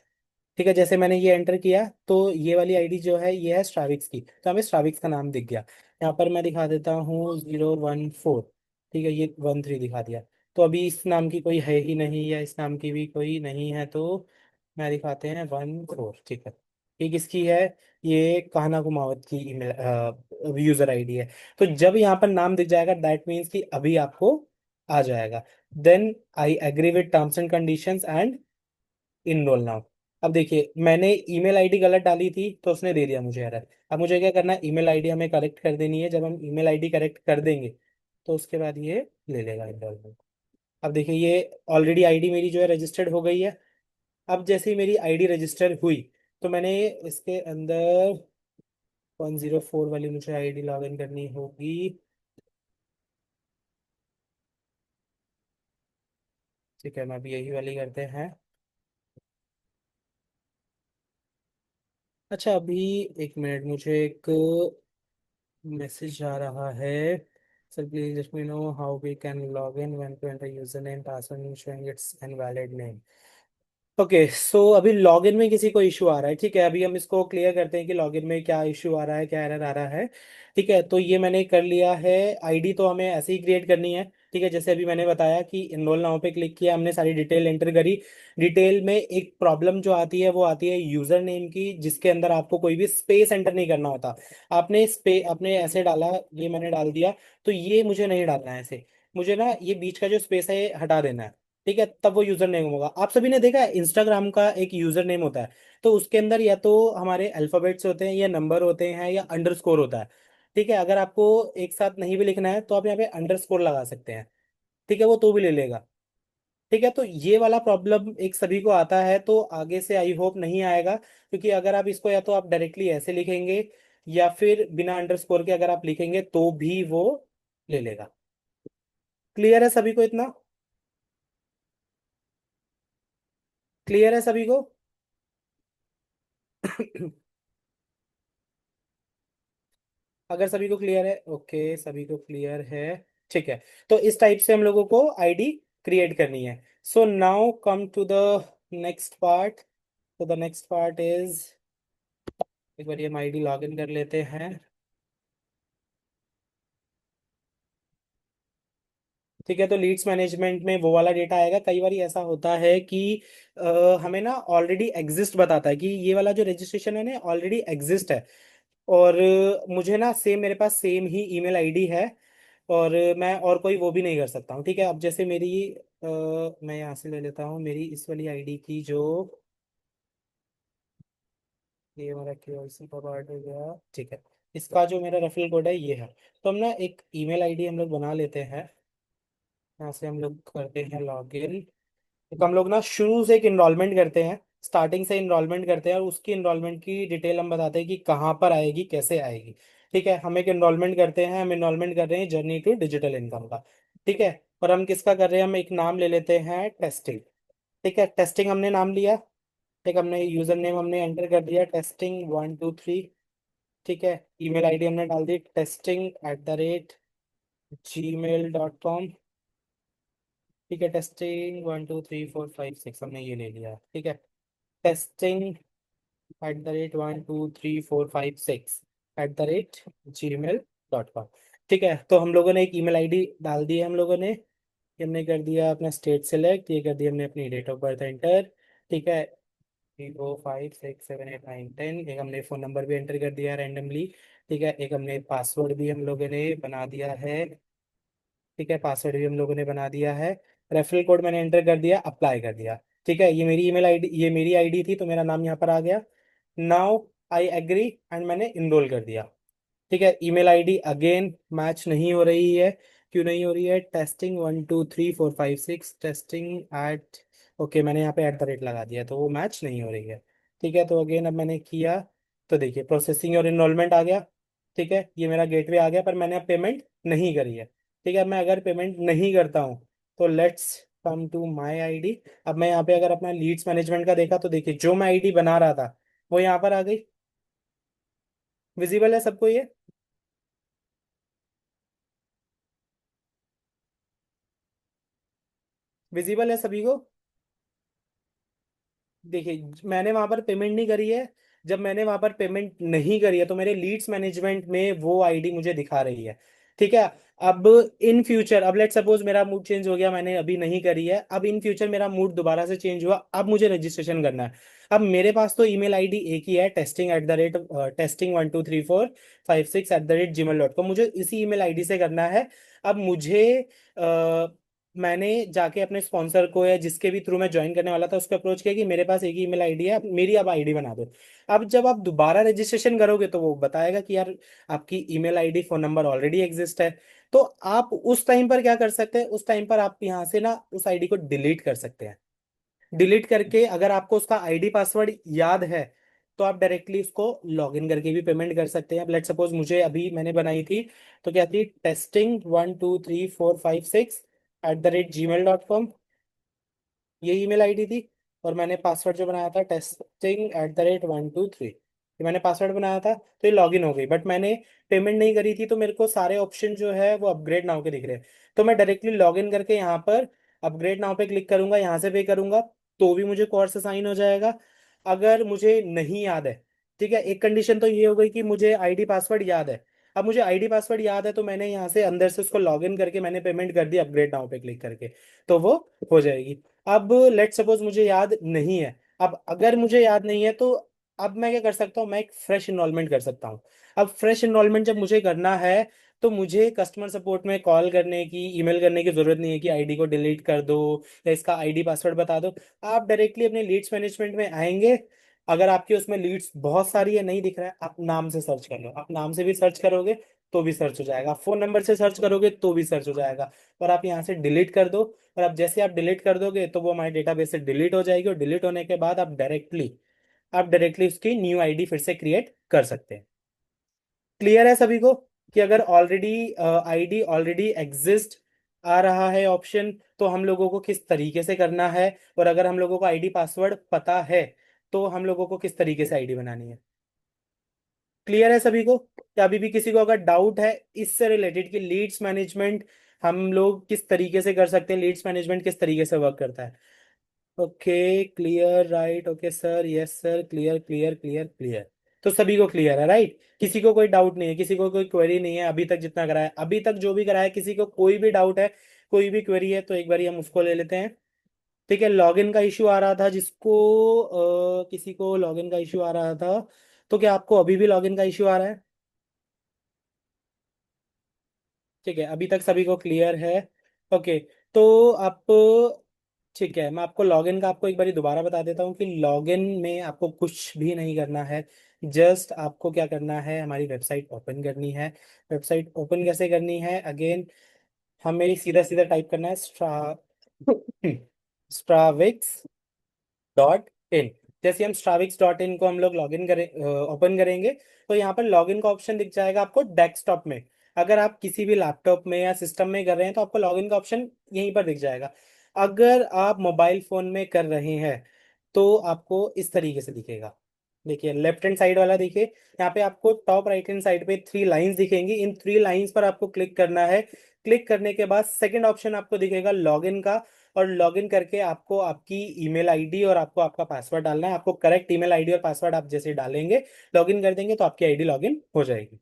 ठीक है, जैसे मैंने ये एंटर किया तो ये वाली आईडी जो है ये है स्ट्राविक्स की, तो हमें स्ट्राविक्स का नाम दिख गया। यहाँ पर मैं दिखा देता हूँ 014। ठीक है, ये 13 दिखा दिया। तो अभी इस नाम की कोई है ही नहीं, या इस नाम की भी कोई नहीं है, तो मैं दिखाते हैं 14। ठीक है, ये किसकी है? ये कान्हा कुमावत की ईमेल यूजर आईडी है। तो जब यहाँ पर नाम दिख जाएगा दैट मीन्स कि अभी आपको आ जाएगा। Then I agree with terms and conditions and enroll now. अब देखिए मैंने ईमेल आईडी गलत डाली थी तो उसने दे दिया मुझे एरर। अब मुझे क्या करना है, ईमेल आईडी हमें करेक्ट कर देनी है। जब हम ईमेल आईडी करेक्ट कर देंगे तो उसके बाद ये ले लेगा इनरोलमेंट। अब देखिए ये ऑलरेडी आईडी मेरी जो है रजिस्टर्ड हो गई है। अब जैसे ही मेरी आईडी रजिस्टर हुई तो मैंने इसके अंदर 104 वाली मुझे आईडी लॉग इन करनी होगी। ठीक है, मैं भी यही वाली करते हैं। अच्छा अभी एक मिनट, मुझे एक मैसेज आ रहा है। Sir please let me know how we can log in when to enter user name password showing it's invalid name. Okay so अभी लॉगिन में किसी को इशू आ रहा है। ठीक है, अभी हम इसको क्लियर करते हैं कि लॉगिन में क्या इशू आ रहा है, क्या एरर आ रहा है। ठीक है, तो ये मैंने कर लिया है। आईडी तो हमें ऐसे ही क्रिएट करनी है। ठीक है, जैसे अभी मैंने बताया कि इनरोल नाउ पे क्लिक किया, हमने सारी डिटेल एंटर करी। डिटेल में एक प्रॉब्लम जो आती है वो आती है यूजर नेम की, जिसके अंदर आपको कोई भी स्पेस एंटर नहीं करना होता। आपने ऐसे डाला, ये मैंने डाल दिया। तो ये मुझे नहीं डालना है ऐसे। मुझे ना ये बीच का जो स्पेस है ये हटा देना है। ठीक है, तब वो यूजर नेम होगा। आप सभी ने देखा है इंस्टाग्राम का एक यूजर नेम होता है, तो उसके अंदर या तो हमारे अल्फाबेट्स होते हैं या नंबर होते हैं या अंडरस्कोर होता है। ठीक है, अगर आपको एक साथ नहीं भी लिखना है तो आप यहाँ पे अंडरस्कोर लगा सकते हैं। ठीक है, वो तो भी ले लेगा। ठीक है, तो ये वाला प्रॉब्लम एक सभी को आता है, तो आगे से आई होप नहीं आएगा, क्योंकि अगर आप इसको या तो आप डायरेक्टली ऐसे लिखेंगे या फिर बिना अंडरस्कोर के अगर आप लिखेंगे तो भी वो ले लेगा। क्लियर है सभी को इतना? क्लियर है सभी को? अगर सभी को क्लियर है, ओके सभी को क्लियर है। ठीक है, तो इस टाइप से हम लोगों को आईडी क्रिएट करनी है। So now come to the next part. तो द नेक्स्ट पार्ट इज, एक बार हम आईडी लॉग इन कर लेते हैं। ठीक है, तो लीड्स मैनेजमेंट में वो वाला डेटा आएगा। कई बार ऐसा होता है कि हमें ना ऑलरेडी एग्जिस्ट बताता है कि ये वाला जो रजिस्ट्रेशन है ना ऑलरेडी एग्जिस्ट है। और मुझे ना सेम, मेरे पास सेम ही ईमेल आईडी है, और मैं और कोई वो भी नहीं कर सकता हूँ। ठीक है, अब जैसे मेरी मैं यहाँ से ले लेता हूँ मेरी इस वाली आईडी की जो, ये हमारा केवाईसी का पार्ट हो गया। ठीक है, इसका जो मेरा रेफरल कोड है ये है। तो हम ना एक ईमेल आईडी हम लोग बना लेते हैं। यहाँ से हम लोग करते हैं लॉगिन। तो हम लोग ना शुरू से एक इनरोलमेंट करते हैं, स्टार्टिंग से इनरोलमेंट करते हैं, और उसकी इनरोलमेंट की डिटेल हम बताते हैं कि कहाँ पर आएगी, कैसे आएगी। ठीक है, हम एक इनरोलमेंट करते हैं, हम इनरोलमेंट कर रहे हैं जर्नी टू डिजिटल इनकम का। ठीक है, और हम किसका कर रहे हैं, हम एक नाम ले लेते हैं टेस्टिंग। ठीक है, टेस्टिंग हमने नाम लिया। ठीक, हमने यूजर नेम हमने एंटर कर दिया testing123। ठीक है, ईमेल आईडी हमने डाल दी testing@gmail.com। ठीक है, testing12345 6 हमने ये ले लिया। ठीक है, testing@12345 6 @gmail.com। ठीक है, तो हम लोगों ने एक ईमेल आईडी डाल दी है हम लोगों ने। ये हमने कर दिया अपना स्टेट सेलेक्ट, ये कर दिया हमने अपनी डेट ऑफ बर्थ एंटर। ठीक है, 3 4 5 6 7 8 9 10, एक हमने फ़ोन नंबर भी एंटर कर दिया रैंडमली। ठीक है, एक हमने पासवर्ड भी हम लोगों ने बना दिया है। ठीक है, पासवर्ड भी हम लोगों ने बना दिया है। रेफरल कोड मैंने एंटर कर दिया, अप्लाई कर दिया। ठीक है, ये मेरी ईमेल आईडी, ये मेरी आईडी थी तो मेरा नाम यहाँ पर आ गया। नाउ आई एग्री एंड मैंने इनरोल कर दिया। ठीक है, ईमेल आईडी अगेन मैच नहीं हो रही है। क्यों नहीं हो रही है? testing12345 6 टेस्टिंग एट, ओके मैंने यहाँ पे एट द रेट लगा दिया तो वो मैच नहीं हो रही है। ठीक है, तो अगेन अब मैंने किया तो देखिए प्रोसेसिंग और इनरोलमेंट आ गया। ठीक है, ये मेरा गेटवे आ गया, पर मैंने अब पेमेंट नहीं करी है। ठीक है, मैं अगर पेमेंट नहीं करता हूँ तो let's come to my ID. अब मैं यहाँ पे अगर अपना लीड्स मैनेजमेंट का देखा तो देखिए जो मैं आईडी बना रहा था वो यहाँ पर आ गई। विजिबल है सबको ये? विजिबल है सभी को? देखिए मैंने वहां पर पेमेंट नहीं करी है। जब मैंने वहां पर पेमेंट नहीं करी है तो मेरे लीड्स मैनेजमेंट में वो आईडी मुझे दिखा रही है। ठीक है। अब इन फ्यूचर, अब लेट सपोज मेरा मूड चेंज हो गया, मैंने अभी नहीं करी है, अब इन फ्यूचर मेरा मूड दोबारा से चेंज हुआ, अब मुझे रजिस्ट्रेशन करना है। अब मेरे पास तो ईमेल आईडी एक ही है, testing@testing123456@gmail.com, मुझे इसी ईमेल आईडी से करना है। अब मुझे मैंने जाके अपने स्पॉन्सर को या जिसके भी थ्रू मैं ज्वाइन करने वाला था उसको अप्रोच किया कि मेरे पास एक ही ईमेल आईडी है, मेरी अब आईडी बना दो। अब जब आप दोबारा रजिस्ट्रेशन करोगे तो वो बताएगा कि यार आपकी email ID phone number already exist है। तो आप उस टाइम पर क्या कर सकते हैं, उस टाइम पर आप यहाँ से ना उस आईडी को डिलीट कर सकते हैं। डिलीट करके अगर आपको उसका आईडी पासवर्ड याद है तो आप डायरेक्टली उसको लॉगिन करके भी पेमेंट कर सकते हैं। अब लेट सपोज मुझे अभी मैंने बनाई थी, तो क्या थी, testing123456@gmail.com, ये ईमेल आईडी थी। और मैंने पासवर्ड जो बनाया था testing@123, ये मैंने पासवर्ड बनाया था, तो ये लॉगिन हो गई। बट मैंने पेमेंट नहीं करी थी, तो मेरे को सारे ऑप्शन जो है वो अपग्रेड नाउ के दिख रहे हैं। तो मैं डायरेक्टली लॉगिन करके यहाँ पर अपग्रेड नाउ पे क्लिक करूंगा, यहाँ से पे करूंगा, तो भी मुझे कोर्स असाइन हो जाएगा। अगर मुझे नहीं याद है, ठीक है, एक कंडीशन तो ये हो गई कि मुझे आईडी पासवर्ड याद है। अब मुझे आईडी पासवर्ड याद है तो मैंने यहाँ से अंदर से उसको लॉगिन करके मैंने पेमेंट कर दी अपग्रेड नाउ पे क्लिक करके, तो वो हो जाएगी। अब लेट सपोज मुझे याद नहीं है, अब अगर मुझे याद नहीं है तो अब मैं क्या कर सकता हूँ, मैं एक फ्रेश इनरोलमेंट कर सकता हूँ। अब फ्रेश इनरोलमेंट जब मुझे करना है तो मुझे कस्टमर सपोर्ट में कॉल करने की, ईमेल करने की जरूरत नहीं है कि आईडी को डिलीट कर दो या इसका आईडी पासवर्ड बता दो। आप डायरेक्टली अपने लीड्स मैनेजमेंट में आएंगे। अगर आपकी उसमें लीड्स बहुत सारी है, नहीं दिख रहा है, आप नाम से सर्च कर लो, आप नाम से भी सर्च करोगे तो भी सर्च हो जाएगा, फोन नंबर से सर्च करोगे तो भी सर्च हो जाएगा। और आप यहाँ से डिलीट कर दो, और अब जैसे आप डिलीट कर दोगे तो वो हमारे डेटाबेस से डिलीट हो जाएगी, और डिलीट होने के बाद आप डायरेक्टली उसकी न्यू आईडी फिर से क्रिएट कर सकते हैं। क्लियर है सभी को कि अगर ऑलरेडी आईडी ऑलरेडी एग्जिस्ट आ रहा है ऑप्शन, तो हम लोगों को किस तरीके से करना है, और अगर हम लोगों को आईडी पासवर्ड पता है तो हम लोगों को किस तरीके से आईडी बनानी है। क्लियर है सभी को? या अभी भी किसी को अगर डाउट है इससे रिलेटेड कि लीड्स मैनेजमेंट हम लोग किस तरीके से कर सकते हैं, लीड्स मैनेजमेंट किस तरीके से वर्क करता है? Okay, clear, right, okay sir, yes sir, clear clear clear clear. तो सभी को क्लियर है, राइट? किसी को कोई डाउट नहीं है, किसी को कोई क्वेरी नहीं है अभी तक जितना कराया, अभी तक जो भी कराया, किसी को कोई भी डाउट है, कोई भी क्वेरी है तो एक बार हम उसको ले लेते हैं। ठीक है, लॉगिन का इशू आ रहा था जिसको किसी को लॉगिन का इशू आ रहा था, तो क्या आपको अभी भी लॉगिन का इशू आ रहा है? ठीक है, अभी तक सभी को क्लियर है। ओके, तो आप, ठीक है, मैं आपको लॉगिन का आपको एक बार दोबारा बता देता हूँ कि लॉगिन में आपको कुछ भी नहीं करना है। जस्ट आपको क्या करना है, हमारी वेबसाइट ओपन करनी है। वेबसाइट ओपन कैसे करनी है, अगेन हमें सीधा सीधा टाइप करना है स्ट्राविक्स.इन। जैसे हम स्ट्राविक्स.इन को हम लोग लॉगिन करें, ओपन करेंगे, तो यहाँ पर लॉगिन का ऑप्शन दिख जाएगा आपको डेस्कटॉप में। अगर आप किसी भी लैपटॉप में या सिस्टम में कर रहे हैं तो आपको लॉगिन का ऑप्शन यहीं पर दिख जाएगा। अगर आप मोबाइल फोन में कर रहे हैं तो आपको इस तरीके से दिखेगा। देखिए लेफ्ट हैंड साइड वाला, देखिए यहाँ पे आपको टॉप राइट हैंड साइड पे 3 लाइंस दिखेंगी, इन 3 लाइंस पर आपको क्लिक करना है। क्लिक करने के बाद सेकंड ऑप्शन आपको दिखेगा लॉगिन का, और लॉगिन करके आपको आपकी ईमेल आईडी और आपको आपका पासवर्ड डालना है। आपको करेक्ट ईमेल आईडी और पासवर्ड आप जैसे डालेंगे, लॉगिन कर देंगे, तो आपकी आईडी लॉगिन हो जाएगी।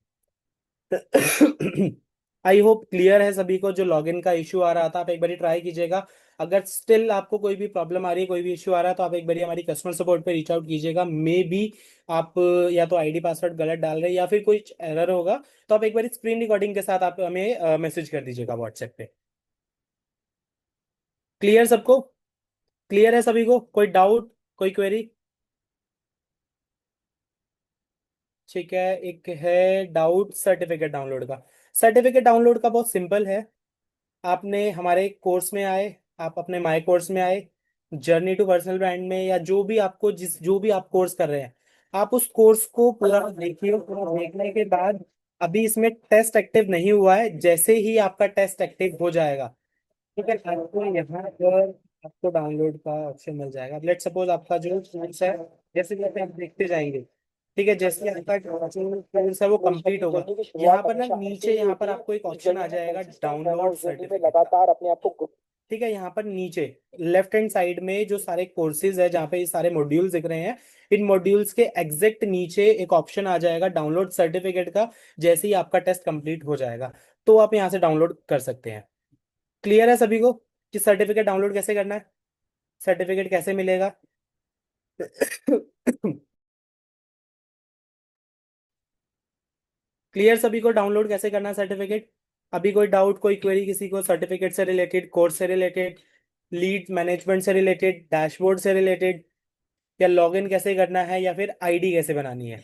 आई होप क्लियर है सभी को। जो लॉगिन का इशू आ रहा था आप एक बार ट्राई कीजिएगा। अगर स्टिल आपको कोई भी प्रॉब्लम आ रही है, कोई भी इशू आ रहा है, तो आप एक बार हमारी कस्टमर सपोर्ट पे रीच आउट कीजिएगा। मे बी आप या तो आईडी पासवर्ड गलत डाल रहे हैं या फिर कोई एरर होगा, तो आप एक बार स्क्रीन रिकॉर्डिंग के साथ आप हमें मैसेज कर दीजिएगा व्हाट्सएप पे। क्लियर सबको? क्लियर है सभी को? कोई डाउट, कोई क्वेरी? ठीक है, एक है डाउट सर्टिफिकेट डाउनलोड का। सर्टिफिकेट डाउनलोड का बहुत सिंपल है। आपने हमारे कोर्स में आए, आप अपने माय कोर्स में आए, जर्नी टू पर्सनल ब्रांड में, या जो भी आपको जो भी आप कोर्स कर रहे हैं, आप उस कोर्स को पूरा देखिए। पूरा देखने के बाद अभी इसमें टेस्ट एक्टिव नहीं हुआ है, जैसे ही आपका टेस्ट एक्टिव हो जाएगा, ठीक है, आपको यहाँ पर आपको डाउनलोड का ऑप्शन मिल जाएगा। लेट सपोज आपका जो कोर्स है, जैसे जैसे आप देखते जाएंगे, ठीक है, जैसे आपका जो कोर्स है वो कंप्लीट होगा, यहाँ पर ना नीचे यहाँ पर आपको एक ऑप्शन आ जाएगा डाउनलोड सर्टिफिकेट। ठीक है, यहाँ पर नीचे लेफ्ट हैंड साइड में जो सारे कोर्सेज है, जहाँ पे ये सारे मॉड्यूल्स दिख रहे हैं, इन मॉड्यूल्स के एग्जैक्ट नीचे एक ऑप्शन आ जाएगा डाउनलोड सर्टिफिकेट का। जैसे ही आपका टेस्ट कंप्लीट हो जाएगा, तो आप यहाँ से डाउनलोड कर सकते हैं। क्लियर है सभी को कि सर्टिफिकेट डाउनलोड कैसे करना है, सर्टिफिकेट कैसे मिलेगा? क्लियर सभी को डाउनलोड कैसे करना है सर्टिफिकेट? अभी कोई डाउट, कोई क्वेरी किसी को सर्टिफिकेट से रिलेटेड, कोर्स से रिलेटेड, लीड मैनेजमेंट से रिलेटेड, डैशबोर्ड से रिलेटेड, या लॉगिन कैसे करना है, या फिर आईडी कैसे बनानी है?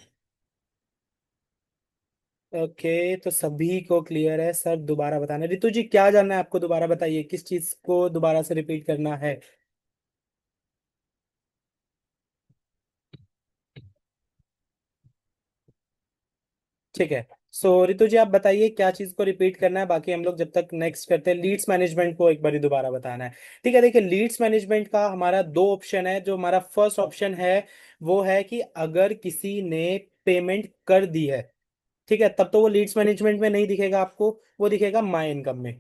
ओके, तो सभी को क्लियर है सर? दोबारा बताना, रितु जी क्या जानना है आपको, दोबारा बताइए किस चीज को दोबारा से रिपीट करना है। ठीक है, सो रितु जी आप बताइए क्या चीज को रिपीट करना है, बाकी हम लोग जब तक नेक्स्ट करते हैं लीड्स मैनेजमेंट को एक बार दोबारा बताना है। ठीक है, देखिए लीड्स मैनेजमेंट का हमारा दो ऑप्शन है। जो हमारा फर्स्ट ऑप्शन है वो है कि अगर किसी ने पेमेंट कर दी है, ठीक है, तब तो वो लीड्स मैनेजमेंट में नहीं दिखेगा आपको, वो दिखेगा माई इनकम में।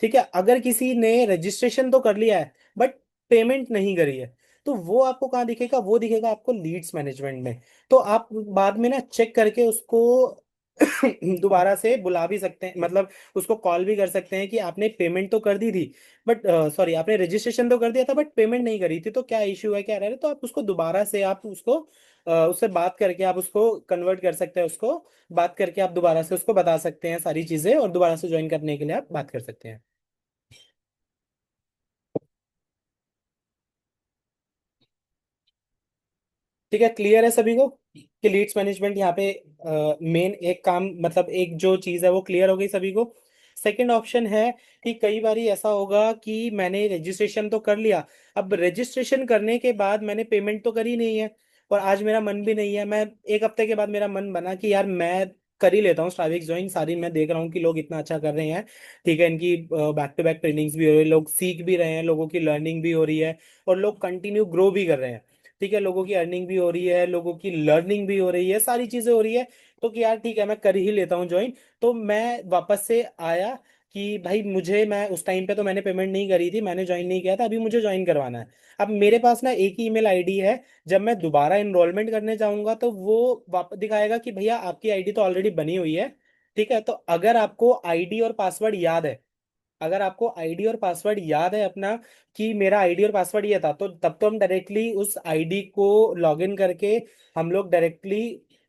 ठीक है, अगर किसी ने रजिस्ट्रेशन तो कर लिया है बट पेमेंट नहीं करी है, तो वो आपको कहाँ दिखेगा? वो दिखेगा आपको लीड्स मैनेजमेंट में। तो आप बाद में ना चेक करके उसको दोबारा से बुला भी सकते हैं, मतलब उसको कॉल भी कर सकते हैं कि आपने पेमेंट तो कर दी थी, बट सॉरी, आपने रजिस्ट्रेशन तो कर दिया था बट पेमेंट नहीं करी थी, तो क्या इश्यू है, क्या रह रहा है? तो आप उसको दोबारा से आप उसको उससे बात करके आप उसको कन्वर्ट कर सकते हैं, उसको बात करके आप दोबारा से उसको बता सकते हैं सारी चीजें, और दोबारा से ज्वाइन करने के लिए आप बात कर सकते हैं। ठीक है, क्लियर है सभी को कि लीड्स मैनेजमेंट यहाँ पे मेन एक काम, मतलब एक जो चीज है वो क्लियर हो गई सभी को। सेकंड ऑप्शन है कि कई बार ऐसा होगा कि मैंने रजिस्ट्रेशन तो कर लिया, अब रजिस्ट्रेशन करने के बाद मैंने पेमेंट तो करी नहीं है, और आज मेरा मन भी नहीं है, मैं एक हफ्ते के बाद मेरा मन बना कि यार मैं कर ही लेता हूँ स्ट्राविक्स ज्वाइन, सारी मैं देख रहा हूँ कि लोग इतना अच्छा कर रहे हैं। ठीक है, इनकी बैक टू बैक ट्रेनिंग्स भी हो रही है, लोग सीख भी रहे हैं, लोगों की लर्निंग भी हो रही है, और लोग कंटिन्यू ग्रो भी कर रहे हैं। ठीक है, लोगों की अर्निंग भी हो रही है, लोगों की लर्निंग भी हो रही है, सारी चीजें हो रही है। तो कि यार ठीक है, मैं कर ही लेता हूँ ज्वाइन। तो मैं वापस से आया कि भाई मुझे, मैं उस टाइम पे तो मैंने पेमेंट नहीं करी थी, मैंने ज्वाइन नहीं किया था, अभी मुझे ज्वाइन करवाना है। अब मेरे पास ना एक ही ईमेल आईडी है, जब मैं दोबारा इनरोलमेंट करने जाऊंगा तो वो वापस दिखाएगा कि भैया आपकी आईडी तो ऑलरेडी बनी हुई है। ठीक है, तो अगर आपको आईडी और पासवर्ड याद है, अगर आपको आईडी और पासवर्ड याद है अपना, कि मेरा आईडी और पासवर्ड ये था, तो तब तो हम डायरेक्टली उस आईडी को लॉगिन करके हम लोग डायरेक्टली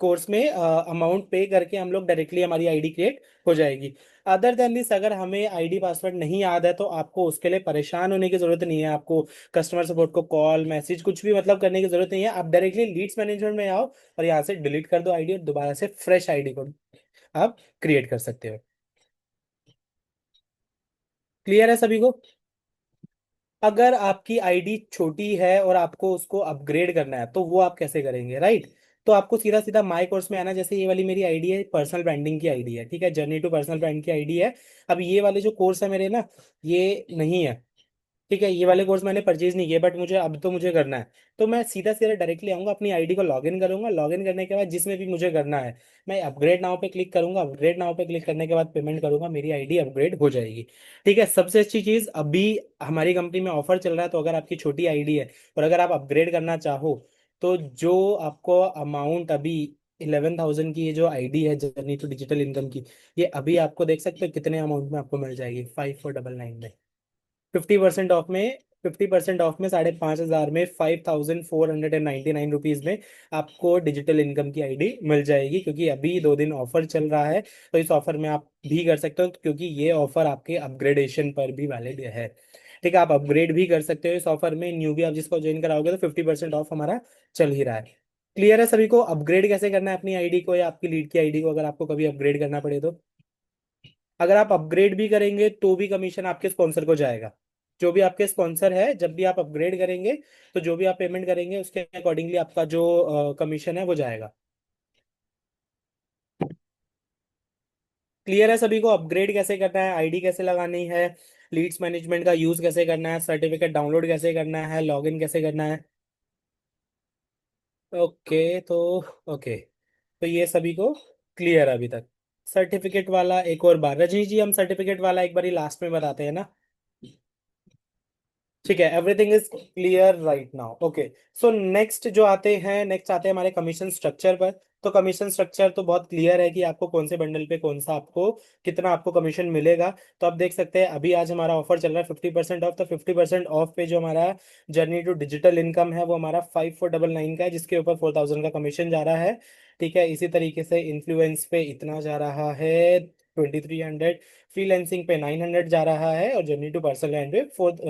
कोर्स में अमाउंट पे करके हम लोग डायरेक्टली हमारी आईडी क्रिएट हो जाएगी। अदर देन दिस, अगर हमें आईडी पासवर्ड नहीं याद है, तो आपको उसके लिए परेशान होने की जरूरत नहीं है, आपको कस्टमर सपोर्ट को कॉल मैसेज कुछ भी मतलब करने की जरूरत नहीं है। आप डायरेक्टली लीड्स मैनेजमेंट में आओ और यहाँ से डिलीट कर दो आईडी, और दोबारा से फ्रेश आईडी को आप क्रिएट कर सकते हो। क्लियर है सभी को? अगर आपकी आईडी छोटी है और आपको उसको अपग्रेड करना है, तो वो आप कैसे करेंगे, राइट? तो आपको सीधा सीधा माई कोर्स में आना। जैसे ये वाली मेरी आईडी है, पर्सनल ब्रांडिंग की आईडी है, ठीक है, जर्नी टू पर्सनल ब्रांड की आईडी है। अब ये वाले जो कोर्स है मेरे ना, ये नहीं है, ठीक है, ये वाले कोर्स मैंने परचेज नहीं किए, बट मुझे अब तो मुझे करना है। तो मैं सीधा सीधा डायरेक्टली आऊंगा, अपनी आईडी को लॉगिन करूंगा, लॉगिन करने के बाद जिसमें भी मुझे करना है, मैं अपग्रेड नाउ पे क्लिक करूंगा, अपग्रेड नाउ पे क्लिक करने के बाद पेमेंट करूंगा, मेरी आईडी अपग्रेड हो जाएगी। ठीक है, सबसे अच्छी चीज अभी हमारी कंपनी में ऑफर चल रहा है, तो अगर आपकी छोटी आईडी है और अगर आप अपग्रेड करना चाहो, तो जो आपको अमाउंट अभी 11,000 की ये जो आईडी है जर्नी टू डिजिटल इनकम की, ये अभी आपको देख सकते हो कितने अमाउंट में आपको मिल जाएगी, 5499 में। 50% ऑफ में, 50% ऑफ में 5,500 में, 5,499 रुपीज में आपको डिजिटल इनकम की आईडी मिल जाएगी, क्योंकि अभी 2 दिन ऑफर चल रहा है। तो इस ऑफर में आप भी कर सकते हो, क्योंकि ये ऑफर आपके अपग्रेडेशन पर भी वैलिड है। ठीक है, आप अपग्रेड भी कर सकते हो इस ऑफर में, न्यू भी आप जिसको ज्वाइन कराओगे तो 50% ऑफ हमारा चल ही रहा है। क्लियर है सभी को? अपग्रेड कैसे करना है अपनी आईडी को, या आपकी लीड की आईडी को, अगर आपको कभी अपग्रेड करना पड़े तो? अगर आप अपग्रेड भी करेंगे तो भी कमीशन आपके स्पॉन्सर को जाएगा। जो भी आपके स्पॉन्सर है, जब भी आप अपग्रेड करेंगे, तो जो भी आप पेमेंट करेंगे उसके अकॉर्डिंगली आपका जो कमीशन है वो जाएगा। क्लियर है सभी को? अपग्रेड कैसे करना है, आईडी कैसे लगानी है, लीड्स मैनेजमेंट का यूज कैसे करना है, सर्टिफिकेट डाउनलोड कैसे करना है, लॉगिन कैसे करना है? ओके, तो ओके, तो ये सभी को क्लियर है अभी तक? सर्टिफिकेट वाला एक और बार, रजनी जी हम सर्टिफिकेट वाला एक बार लास्ट में बताते हैं ना। ठीक है, everything is clear right now. Okay, so next आते हैं हमारे कमीशन स्ट्रक्चर पर। तो कमीशन स्ट्रक्चर तो बहुत क्लियर है कि आपको कौन से बंडल पे कौन सा आपको कितना आपको कमीशन मिलेगा। तो आप देख सकते हैं अभी आज हमारा ऑफर चल रहा है 50% ऑफ। तो 50% ऑफ पे जो हमारा जर्नी टू डिजिटल इनकम है वो हमारा 5499 का है, जिसके ऊपर 4000 का कमीशन जा रहा है। ठीक है, इसी तरीके से इन्फ्लुएंस पे इतना जा रहा है 2300, फ्रीलैंसिंग पे 900 जा रहा है, और जर्नी टू पर्सनल लैंड पे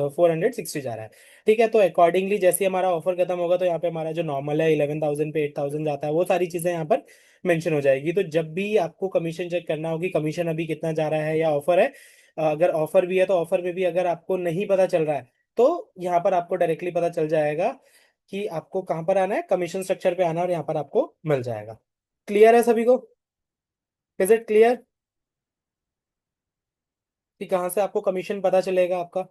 460 जा रहा है। ठीक है, तो अकॉर्डिंगली जैसे ही हमारा ऑफर खत्म होगा तो यहाँ पे हमारा जो नॉर्मल है 11,000 पे 8,000 जाता है, वो सारी चीजें यहाँ पर मेंशन हो जाएगी। तो जब भी आपको कमीशन चेक करना होगी कमीशन अभी कितना जा रहा है या ऑफर है, अगर ऑफर भी है तो ऑफर में भी अगर आपको नहीं पता चल रहा है तो यहाँ पर आपको डायरेक्टली पता चल जाएगा कि आपको कहाँ पर आना है, कमीशन स्ट्रक्चर पे आना है, और यहाँ पर आपको मिल जाएगा। क्लियर है सभी को? इज इट क्लियर कि कहाँ से आपको कमीशन पता चलेगा आपका?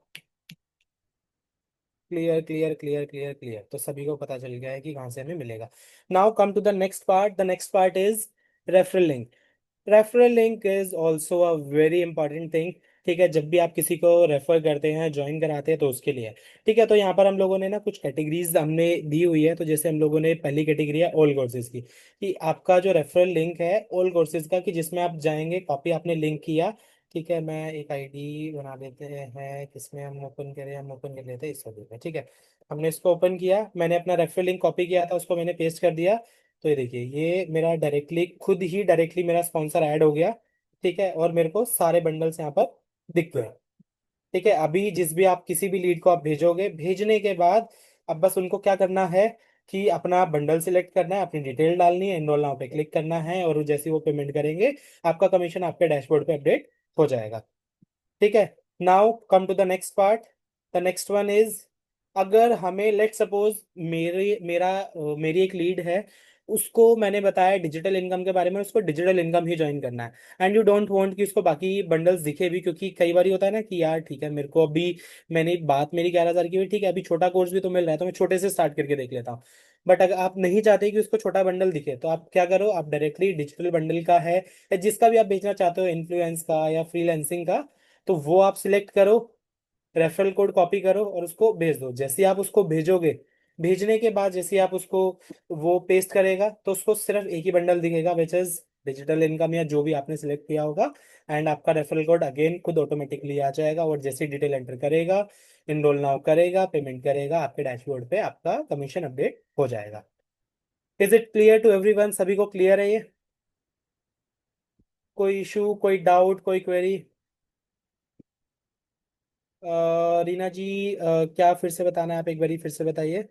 Clear clear clear clear clear, तो सभी को पता चल गया है कि कहाँ से हमें मिलेगा। Now come to the next part. The next part is referral link. Referral link is also a very important thing. ठीक है, जब भी आप किसी को रेफर करते हैं, ज्वाइन कराते हैं, तो उसके लिए। ठीक है, तो यहाँ पर हम लोगों ने ना कुछ कैटेगरीज हमने दी हुई है। तो जैसे हम लोगों ने पहली कैटेगरी है ऑल कोर्सेज की, कि आपका जो रेफरल लिंक है ऑल कोर्सेज का, कि जिसमें आप जाएंगे, कॉपी आपने लिंक किया। ठीक है, मैं एक आईडी बना लेते हैं, किसमें हम ओपन करें, हम ओपन कर लेते हैं इस वाले में। ठीक है, हमने इसको ओपन किया, मैंने अपना रेफरल लिंक कॉपी किया था, उसको मैंने पेस्ट कर दिया। तो ये देखिए, ये मेरा डायरेक्टली खुद ही डायरेक्टली मेरा स्पॉन्सर ऐड हो गया। ठीक है, और मेरे को सारे बंडल्स यहाँ पर दिख गए। ठीक है, अभी जिस भी आप किसी भी लीड को आप भेजोगे, भेजने के बाद अब बस उनको क्या करना है कि अपना बंडल सिलेक्ट करना है, अपनी डिटेल डालनी है, एनरोल नाउ पे क्लिक करना है, और जैसे ही वो पेमेंट करेंगे आपका कमीशन आपके डैशबोर्ड पे अपडेट हो जाएगा। ठीक है, now come to the next part. The next one is, अगर हमें लेट सपोज मेरी एक लीड है, उसको मैंने बताया डिजिटल इनकम के बारे में, उसको डिजिटल इनकम ही ज्वाइन करना है, एंड यू डोंट वांट कि उसको बाकी बंडल्स दिखे भी, क्योंकि कई बार होता है ना कि यार ठीक है, मेरे को अभी मैंने बात मेरी 11,000 की हुई, ठीक है, अभी छोटा कोर्स भी तो मिल रहा है तो मैं छोटे से स्टार्ट करके देख लेता हूँ। बट अगर आप नहीं चाहते कि उसको छोटा बंडल दिखे, तो आप क्या करो, आप डायरेक्टली डिजिटल बंडल का है या जिसका भी आप बेचना चाहते हो, इन्फ्लुएंस का या फ्रीलैंसिंग का, तो वो आप सिलेक्ट करो, रेफरल कोड कॉपी करो और उसको भेज दो। जैसे ही आप उसको भेजोगे, भेजने के बाद जैसे ही आप उसको वो पेस्ट करेगा, तो उसको सिर्फ एक ही बंडल दिखेगा, विच इज डिजिटल इनकम या जो भी आपने सिलेक्ट किया होगा। एंड आपका रेफरल कोड अगेन खुद ऑटोमेटिकली आ जाएगा, और जैसे ही डिटेल एंटर करेगा, इनरोल नाउ करेगा, पेमेंट करेगा, आपके डैशबोर्ड पे आपका कमीशन अपडेट हो जाएगा। Is it clear to everyone? सभी को क्लियर है ये? कोई इशू, कोई डाउट, कोई क्वेरी? रीना जी, क्या फिर से बताना है? आप एक बारी फिर से बताइए।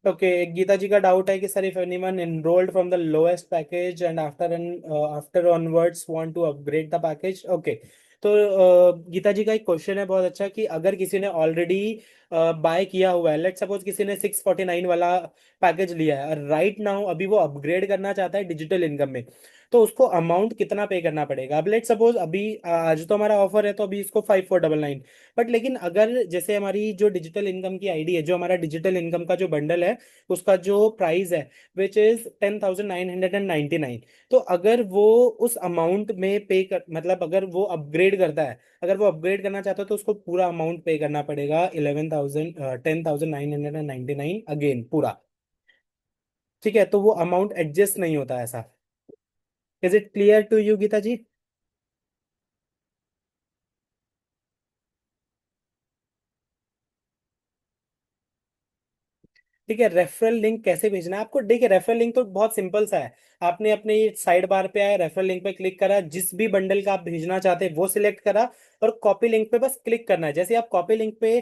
ओके, गीता जी का डाउट है कि sir, if anyone enrolled from the lowest package and after onwards want to upgrade the package. Okay, तो गीता जी का एक क्वेश्चन है बहुत अच्छा, कि अगर किसी ने ऑलरेडी बाय किया हुआ है, लेट सपोज किसी ने 649 वाला पैकेज लिया है, और राइट नाउ अभी वो अपग्रेड करना चाहता है डिजिटल इनकम में, तो उसको अमाउंट कितना पे करना पड़ेगा? अब लेट सपोज अभी आज तो हमारा ऑफर है, तो अभी इसको 5499। बट लेकिन अगर जैसे हमारी जो डिजिटल इनकम की आईडी है, जो हमारा डिजिटल इनकम का जो बंडल है, उसका जो प्राइस है विच इज 10,999, तो अगर वो उस अमाउंट में पे कर, मतलब अगर वो अपग्रेड करता है, अगर वो अपग्रेड करना चाहता है, तो उसको पूरा अमाउंट पे करना पड़ेगा 10,999 अगेन पूरा। ठीक है, तो वो अमाउंट एडजस्ट नहीं होता ऐसा। Is it clear to you Geeta ji? ठीक है, रेफरल लिंक कैसे भेजना है आपको? देखिए, रेफरल लिंक तो बहुत सिंपल सा है। आपने अपने साइड बार पे आया, रेफरल लिंक पे क्लिक करा, जिस भी बंडल का आप भेजना चाहते हैं वो सिलेक्ट करा, और कॉपी लिंक पे बस क्लिक करना है। जैसे आप कॉपी लिंक पे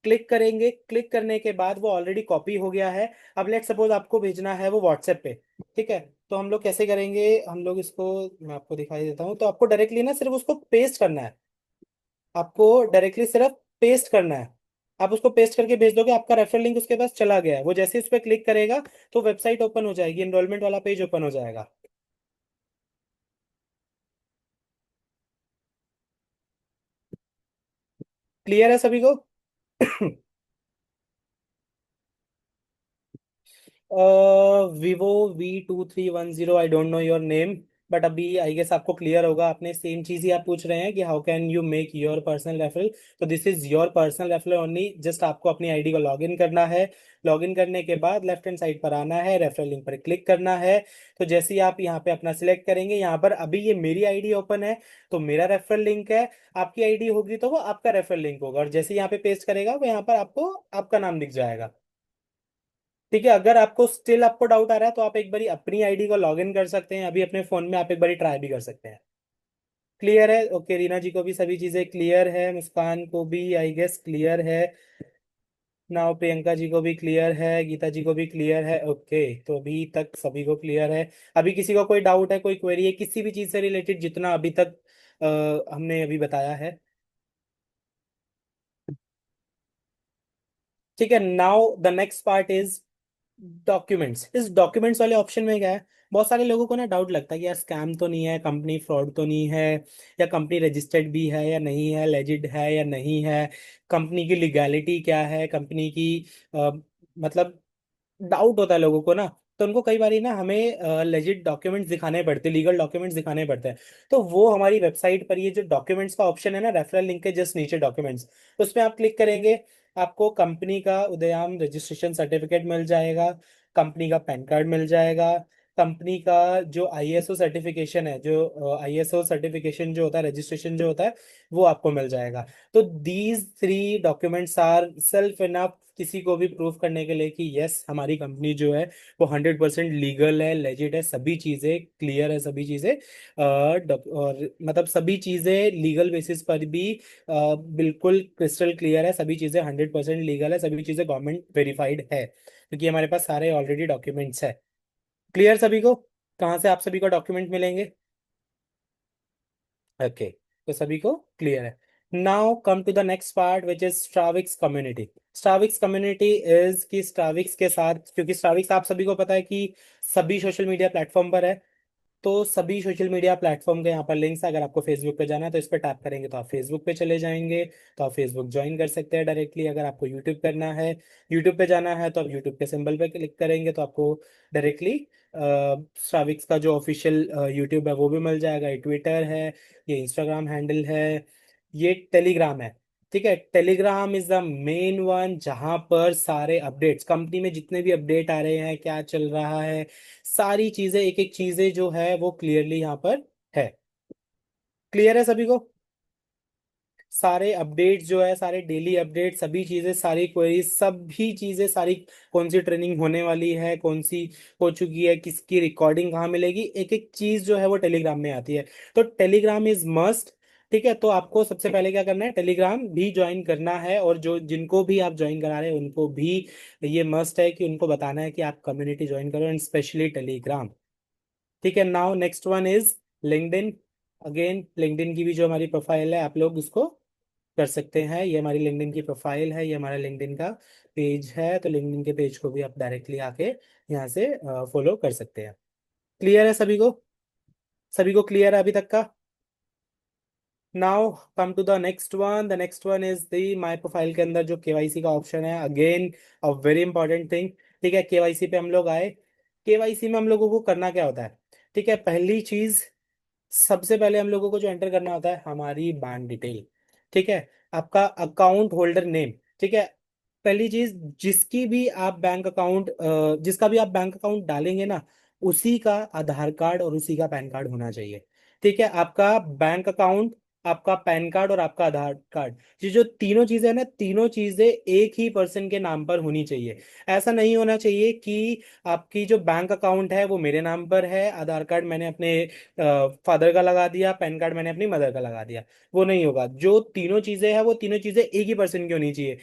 क्लिक करेंगे, क्लिक करने के बाद वो ऑलरेडी कॉपी हो गया है। अब लेट सपोज आपको भेजना है वो व्हाट्सएप पे। ठीक है, तो हम लोग कैसे करेंगे, हम लोग इसको, मैं आपको दिखाई देता हूँ, तो आपको डायरेक्टली ना सिर्फ उसको पेस्ट करना है। आपको डायरेक्टली सिर्फ पेस्ट करना है। आप उसको पेस्ट करके भेज दोगे, आपका रेफरल लिंक उसके पास चला गया है। वो जैसे ही उस पर क्लिक करेगा तो वेबसाइट ओपन हो जाएगी, एनरोलमेंट वाला पेज ओपन हो जाएगा। क्लियर है सभी को? Vivo V2310, I don't know your name, but अभी आई गेस आपको क्लियर होगा, आपने सेम चीज ही आप पूछ रहे हैं कि how can you make your personal referral. तो this is your personal referral only. Just आपको अपनी आईडी को लॉग इन करना है। लॉग इन करने के बाद लेफ्ट हैंड साइड पर आना है, रेफरल लिंक पर क्लिक करना है। तो जैसे ही आप यहाँ पे अपना सिलेक्ट करेंगे, यहाँ पर अभी ये मेरी आईडी ओपन है, तो मेरा रेफरल लिंक है। आपकी आईडी होगी तो वो आपका रेफरल लिंक होगा, और जैसे ही यहाँ पे पेस्ट करेगा वो यहाँ पर आपको आपका नाम दिख जाएगा। ठीक है, अगर आपको स्टिल आपको डाउट आ रहा है तो आप एक बारी अपनी आईडी को लॉग इन कर सकते हैं, अभी अपने फोन में आप एक बारी ट्राई भी कर सकते हैं। क्लियर है? ओके, रीना जी को भी सभी चीजें क्लियर है, मुस्कान को भी आई गेस क्लियर है। नाउ प्रियंका जी को भी क्लियर है, गीता जी को भी क्लियर है। ओके, तो अभी तक सभी को क्लियर है। अभी किसी को कोई डाउट है, कोई क्वेरी है किसी भी चीज से रिलेटेड जितना अभी तक हमने अभी बताया है? ठीक है, now the next part is documents. इस डॉक्यूमेंट्स वाले ऑप्शन में क्या है, बहुत सारे लोगों को ना डाउट लगता है कि यार स्कैम तो नहीं है, कंपनी फ्रॉड तो नहीं है, या कंपनी रजिस्टर्ड भी है या नहीं है, लेजिड है या नहीं है, कंपनी की लीगैलिटी क्या है, कंपनी की मतलब डाउट होता है लोगों को ना। तो उनको कई बार ना हमें लेजिट डॉक्यूमेंट्स दिखाने पड़ते हैं, लीगल डॉक्यूमेंट्स दिखाने पड़ते हैं। तो वो हमारी वेबसाइट पर ये जो डॉक्यूमेंट्स का ऑप्शन है ना, रेफरल लिंक के जस्ट नीचे डॉक्यूमेंट्स, उसमें आप क्लिक करेंगे, आपको कंपनी का उदयम रजिस्ट्रेशन सर्टिफिकेट मिल जाएगा, कंपनी का पैन कार्ड मिल जाएगा, कंपनी का जो आईएसओ सर्टिफिकेशन है, जो आईएसओ सर्टिफिकेशन जो होता है, रजिस्ट्रेशन जो होता है, वो आपको मिल जाएगा। तो these three documents are self enough किसी को भी प्रूफ करने के लिए कि यस हमारी कंपनी जो है वो 100% लीगल है, लेजिट है, सभी चीजें क्लियर है, सभी चीजें और मतलब सभी चीजें लीगल बेसिस पर भी बिल्कुल क्रिस्टल क्लियर है, सभी चीजें 100% लीगल है, सभी चीजें गवर्नमेंट वेरीफाइड है, क्योंकि हमारे पास सारे ऑलरेडी डॉक्यूमेंट्स है। क्लियर सभी को? कहाँ से आप सभी को डॉक्यूमेंट मिलेंगे? ओके, तो सभी को क्लियर है। Now come to the next part which is Stravix community. Stravix community is कि स्ट्राविक्स के साथ, क्योंकि स्ट्राविक्स आप सभी को पता है कि सभी सोशल मीडिया प्लेटफॉर्म पर है, तो सभी सोशल मीडिया प्लेटफॉर्म के यहाँ पर लिंक्स है। अगर आपको फेसबुक पे जाना है तो इस पर टैप करेंगे तो आप फेसबुक पे चले जाएंगे, तो आप फेसबुक ज्वाइन कर सकते हैं डायरेक्टली। अगर आपको यूट्यूब करना है, यूट्यूब पे जाना है तो आप यूट्यूब के सिंबल पे क्लिक करेंगे तो आपको डायरेक्टली स्ट्राविक्स का जो ऑफिशियल यूट्यूब है वो भी मिल जाएगा। ये ट्विटर है, ये इंस्टाग्राम हैंडल है, ये टेलीग्राम है। ठीक है, Telegram is the main one जहां पर सारे अपडेट्स, कंपनी में जितने भी अपडेट आ रहे हैं, क्या चल रहा है, सारी चीजें, एक एक चीजें जो है वो क्लियरली यहाँ पर है। क्लियर है सभी को? सारे अपडेट्स जो है, सारे डेली अपडेट, सभी चीजें, सारी क्वेरीज, सभी चीजें, सारी कौन सी ट्रेनिंग होने वाली है, कौन सी हो चुकी है, किसकी रिकॉर्डिंग कहाँ मिलेगी, एक एक चीज जो है वो टेलीग्राम में आती है। तो टेलीग्राम इज मस्ट। ठीक है, तो आपको सबसे पहले क्या करना है, टेलीग्राम भी ज्वाइन करना है, और जो जिनको भी आप ज्वाइन करा रहे हैं उनको भी ये मस्ट है कि उनको बताना है कि आप कम्युनिटी ज्वाइन करो, एंड स्पेशली टेलीग्राम। ठीक है, now next one is LinkedIn. Again LinkedIn की भी जो हमारी प्रोफाइल है आप लोग उसको कर सकते हैं, ये हमारी लिंक्डइन की प्रोफाइल है, ये हमारा लिंक्डइन का पेज है, तो लिंक्डइन के पेज को भी आप डायरेक्टली आके यहाँ से फॉलो कर सकते हैं। क्लियर है सभी को? सभी को क्लियर है अभी तक का? Now come to the next one. The next one is the my profile के अंदर जो केवाईसी का ऑप्शन है, again a very important thing. ठीक है, केवाईसी पे हम लोग आए। केवाईसी में हम लोगों को करना क्या होता है? ठीक है, पहली चीज, सबसे पहले हम लोगों को जो एंटर करना होता है हमारी बैंक डिटेल। ठीक है, आपका अकाउंट होल्डर नेम। ठीक है, पहली चीज, जिसकी भी आप बैंक अकाउंट जिसका भी आप बैंक अकाउंट डालेंगे ना, उसी का आधार कार्ड और उसी का पैन कार्ड होना चाहिए। ठीक है, आपका बैंक अकाउंट, आपका पैन कार्ड और आपका आधार कार्ड, ये जो तीनों चीजें हैं ना, तीनों चीजें एक ही पर्सन के नाम पर होनी चाहिए। ऐसा नहीं होना चाहिए कि आपकी जो बैंक अकाउंट है वो मेरे नाम पर है, आधार कार्ड मैंने अपने फादर का लगा दिया, पैन कार्ड मैंने अपनी मदर का लगा दिया। वो नहीं होगा। जो तीनों चीजें हैं वो तीनों चीजें एक ही पर्सन की होनी चाहिए।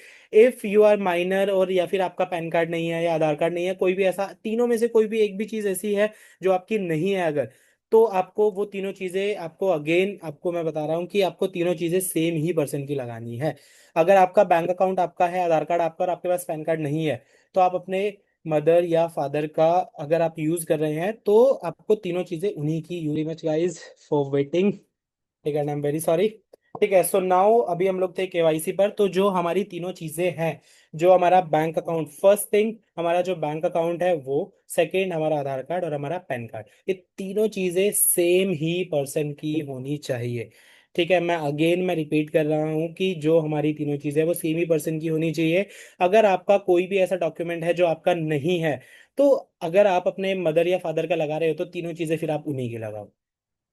इफ यू आर माइनर, और या फिर आपका पैन कार्ड नहीं है या आधार कार्ड नहीं है, कोई भी ऐसा तीनों में से कोई भी एक भी चीज ऐसी है जो आपकी नहीं है अगर, तो आपको वो तीनों चीजें, आपको अगेन आपको मैं बता रहा हूँ कि आपको तीनों चीजें सेम ही पर्सन की लगानी है। अगर आपका बैंक अकाउंट आपका है, आधार कार्ड आपका, और आपके पास पैन कार्ड नहीं है, तो आप अपने मदर या फादर का अगर आप यूज कर रहे हैं तो आपको तीनों चीजें उन्हीं की use. Much guys for waiting. ठीक है, आई एम वेरी सॉरी। ठीक है, सो नाउ अभी हम लोग थे केवाईसी पर। तो जो हमारी तीनों चीजें हैं, जो हमारा बैंक अकाउंट, फर्स्ट थिंग हमारा जो बैंक अकाउंट है वो, सेकंड हमारा आधार कार्ड और हमारा पैन कार्ड, ये तीनों चीजें सेम ही पर्सन की होनी चाहिए। ठीक है, मैं रिपीट कर रहा हूँ कि जो हमारी तीनों चीजें हैं वो सेम ही पर्सन की होनी चाहिए। अगर आपका कोई भी ऐसा डॉक्यूमेंट है जो आपका नहीं है, तो अगर आप अपने मदर या फादर का लगा रहे हो तो तीनों चीजें फिर आप उन्हीं की लगाओ।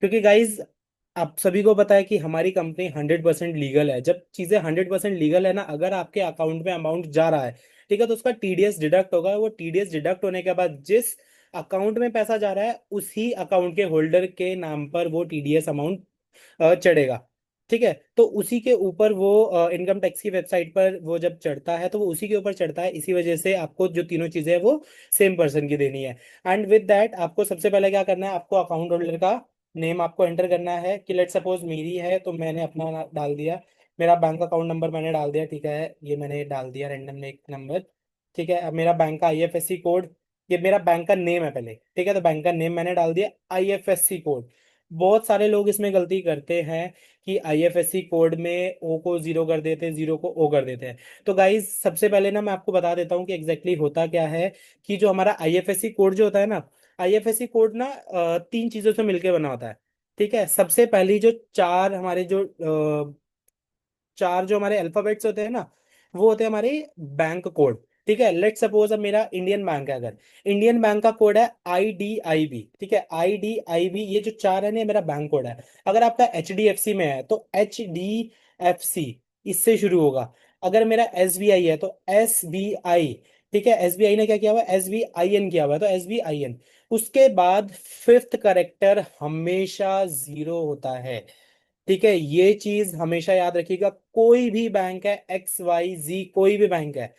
क्योंकि गाइज, आप सभी को पता है कि हमारी कंपनी 100% लीगल है। जब चीजें 100% लीगल है ना, अगर आपके अकाउंट में अमाउंट जा रहा है, ठीक है, तो उसका टीडीएस डिडक्ट होगा। वो टीडीएस डिडक्ट होने के बाद जिस अकाउंट में पैसा जा रहा है, उसी अकाउंट के होल्डर के नाम पर वो टीडीएस अमाउंट चढ़ेगा। ठीक है, तो उसी के ऊपर वो इनकम टैक्स की वेबसाइट पर वो जब चढ़ता है तो वो उसी के ऊपर चढ़ता है। इसी वजह से आपको जो तीनों चीजें हैं वो सेम पर्सन की देनी है। एंड विद दैट आपको सबसे पहले क्या करना है, आपको अकाउंट होल्डर का नेम आपको एंटर करना है। कि लेट सपोज मेरी है तो मैंने अपना डाल दिया, मेरा बैंक अकाउंट नंबर मैंने डाल दिया, ठीक है, ये मैंने डाल दिया रैंडम एक नंबर। ठीक है, अब मेरा बैंक का आईएफएससी कोड, ये मेरा बैंक का नेम है पहले, ठीक है, तो बैंक का नेम मैंने डाल दिया, आईएफएससी कोड। बहुत सारे लोग इसमें गलती करते हैं कि आईएफएससी कोड में ओ को जीरो कर देते हैं, जीरो को ओ कर देते हैं। तो गाइज सबसे पहले ना मैं आपको बता देता हूँ कि एग्जैक्टली होता क्या है। कि जो हमारा आईएफएससी कोड जो होता है ना, आईएफएससी कोड ना तीन चीजों से मिलकर बना होता है। ठीक है, सबसे पहली जो चार हमारे जो चार जो हमारे अल्फाबेट्स होते हैं ना, वो होते हैं हमारे बैंक कोड। ठीक है, लेट सपोज अब मेरा इंडियन बैंक है, अगर इंडियन बैंक का कोड है IDIB, ठीक है, IDIB, ये जो चार है ना, ये मेरा बैंक कोड है। अगर आपका HDFC में है तो HDFC इससे शुरू होगा। अगर मेरा SBI है तो SBI। ठीक है, SBI ने क्या किया हुआ है, SBIN किया हुआ है, तो SBIN। उसके बाद फिफ्थ करेक्टर हमेशा जीरो होता है। ठीक है, ये चीज हमेशा याद रखिएगा। कोई भी बैंक है, XYZ कोई भी बैंक है,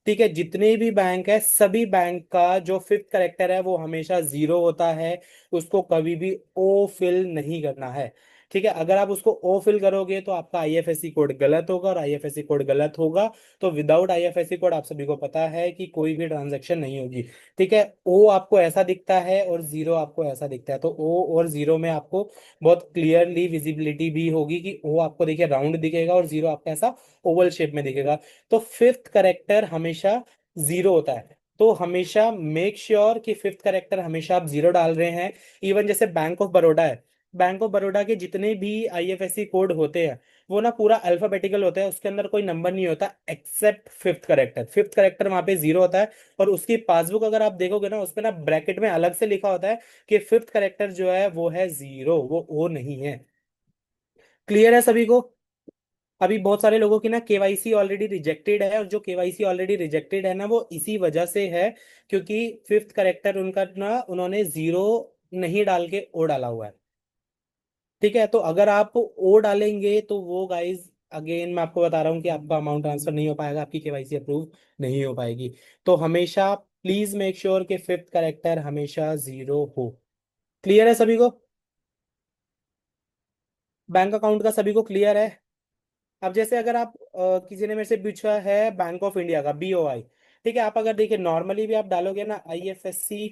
ठीक है, जितने भी बैंक है, सभी बैंक का जो फिफ्थ करेक्टर है वो हमेशा जीरो होता है। उसको कभी भी ओ फिल नहीं करना है। ठीक है, अगर आप उसको ओ फिल करोगे तो आपका आईएफएससी कोड गलत होगा, और आईएफएससी कोड गलत होगा तो विदाउट आईएफएससी कोड आप सभी को पता है कि कोई भी ट्रांजैक्शन नहीं होगी। ठीक है, ओ आपको ऐसा दिखता है और जीरो आपको ऐसा दिखता है, तो ओ और जीरो में आपको बहुत क्लियरली विजिबिलिटी भी होगी कि ओ आपको देखिए राउंड दिखेगा और जीरो आपका ऐसा ओवल शेप में दिखेगा। तो फिफ्थ करेक्टर हमेशा जीरो होता है। तो हमेशा मेक श्योर कि फिफ्थ करेक्टर हमेशा आप जीरो डाल रहे हैं। इवन जैसे बैंक ऑफ बड़ौदा है, बैंक ऑफ बड़ौदा के जितने भी आईएफएससी कोड होते हैं वो ना पूरा अल्फाबेटिकल होता है, उसके अंदर कोई नंबर नहीं होता except fifth character. Fifth character वहां पे जीरो होता है। और उसकी पासबुक अगर आप देखोगे ना, उसपे ना ब्रैकेट में अलग से लिखा होता है कि फिफ्थ करेक्टर जो है वो है जीरो, वो ओ नहीं है। क्लियर है सभी को? अभी बहुत सारे लोगों की ना केवाईसी ऑलरेडी रिजेक्टेड है, और जो केवाईसी ऑलरेडी रिजेक्टेड है ना, वो इसी वजह से है क्योंकि फिफ्थ करेक्टर उनका ना उन्होंने जीरो नहीं डाल के ओ डाला हुआ है। ठीक है, तो अगर आप ओ डालेंगे तो वो गाइज, अगेन मैं आपको बता रहा हूँ कि आपका अमाउंट ट्रांसफर नहीं हो पाएगा, आपकी केवाईसी अप्रूव नहीं हो पाएगी। तो हमेशा प्लीज मेक श्योर कि फिफ्थ करेक्टर हमेशा जीरो हो। क्लियर है सभी को? बैंक अकाउंट का सभी को क्लियर है? अब जैसे अगर आप किसी ने मेरे से पूछा है बैंक ऑफ इंडिया का, BOI, ठीक है, आप अगर देखिए नॉर्मली भी आप डालोगे ना, IFSC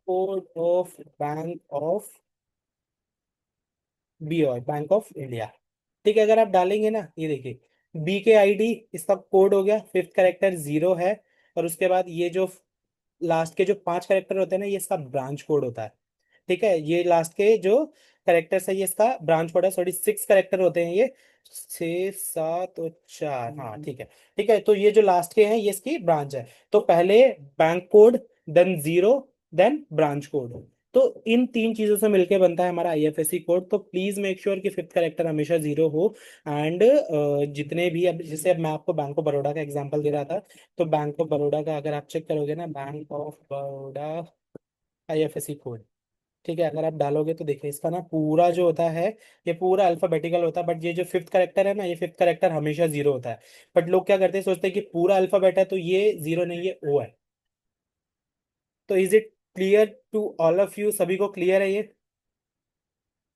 code of bank of BOI, bank of India, ठीक है, अगर आप डालेंगे ना, ये देखिए BKID, इसका कोड हो गया, फिफ्थ करेक्टर जीरो है। और उसके बाद ये जो लास्ट के जो पांच करेक्टर होते हैं ना, ये इसका ब्रांच कोड होता है। ठीक है, ये लास्ट के जो करेक्टर्स है ये इसका ब्रांच कोड है। सॉरी, सिक्स करेक्टर होते हैं ये, छः सात और चार, हाँ ठीक है। ठीक है, तो ये जो लास्ट के हैं ये इसकी ब्रांच है। तो पहले bank code, then zero, then branch code. तो इन तीन चीजों से मिलके बनता है हमारा आईएफएससी कोड। तो प्लीज मेक श्योर कि फिफ्थ करेक्टर हमेशा जीरो हो। एंड जितने भी, अब जैसे अब मैं आपको बैंक ऑफ बड़ौदा का एग्जांपल दे रहा था, तो बैंक ऑफ बड़ौदा का अगर आप चेक करोगे ना, bank of Baroda IFSC code, ठीक है, अगर आप डालोगे तो देखिए इसका ना पूरा जो होता है, ये पूरा अल्फाबेटिकल होता है। बट ये जो फिफ्थ करेक्टर है ना, ये फिफ्थ करेक्टर हमेशा जीरो होता है। बट लोग क्या करते हैं, सोचते हैं कि पूरा अल्फाबेट है तो ये जीरो नहीं, ये ओ है। तो is it clear to all of you? सभी को क्लियर है ये?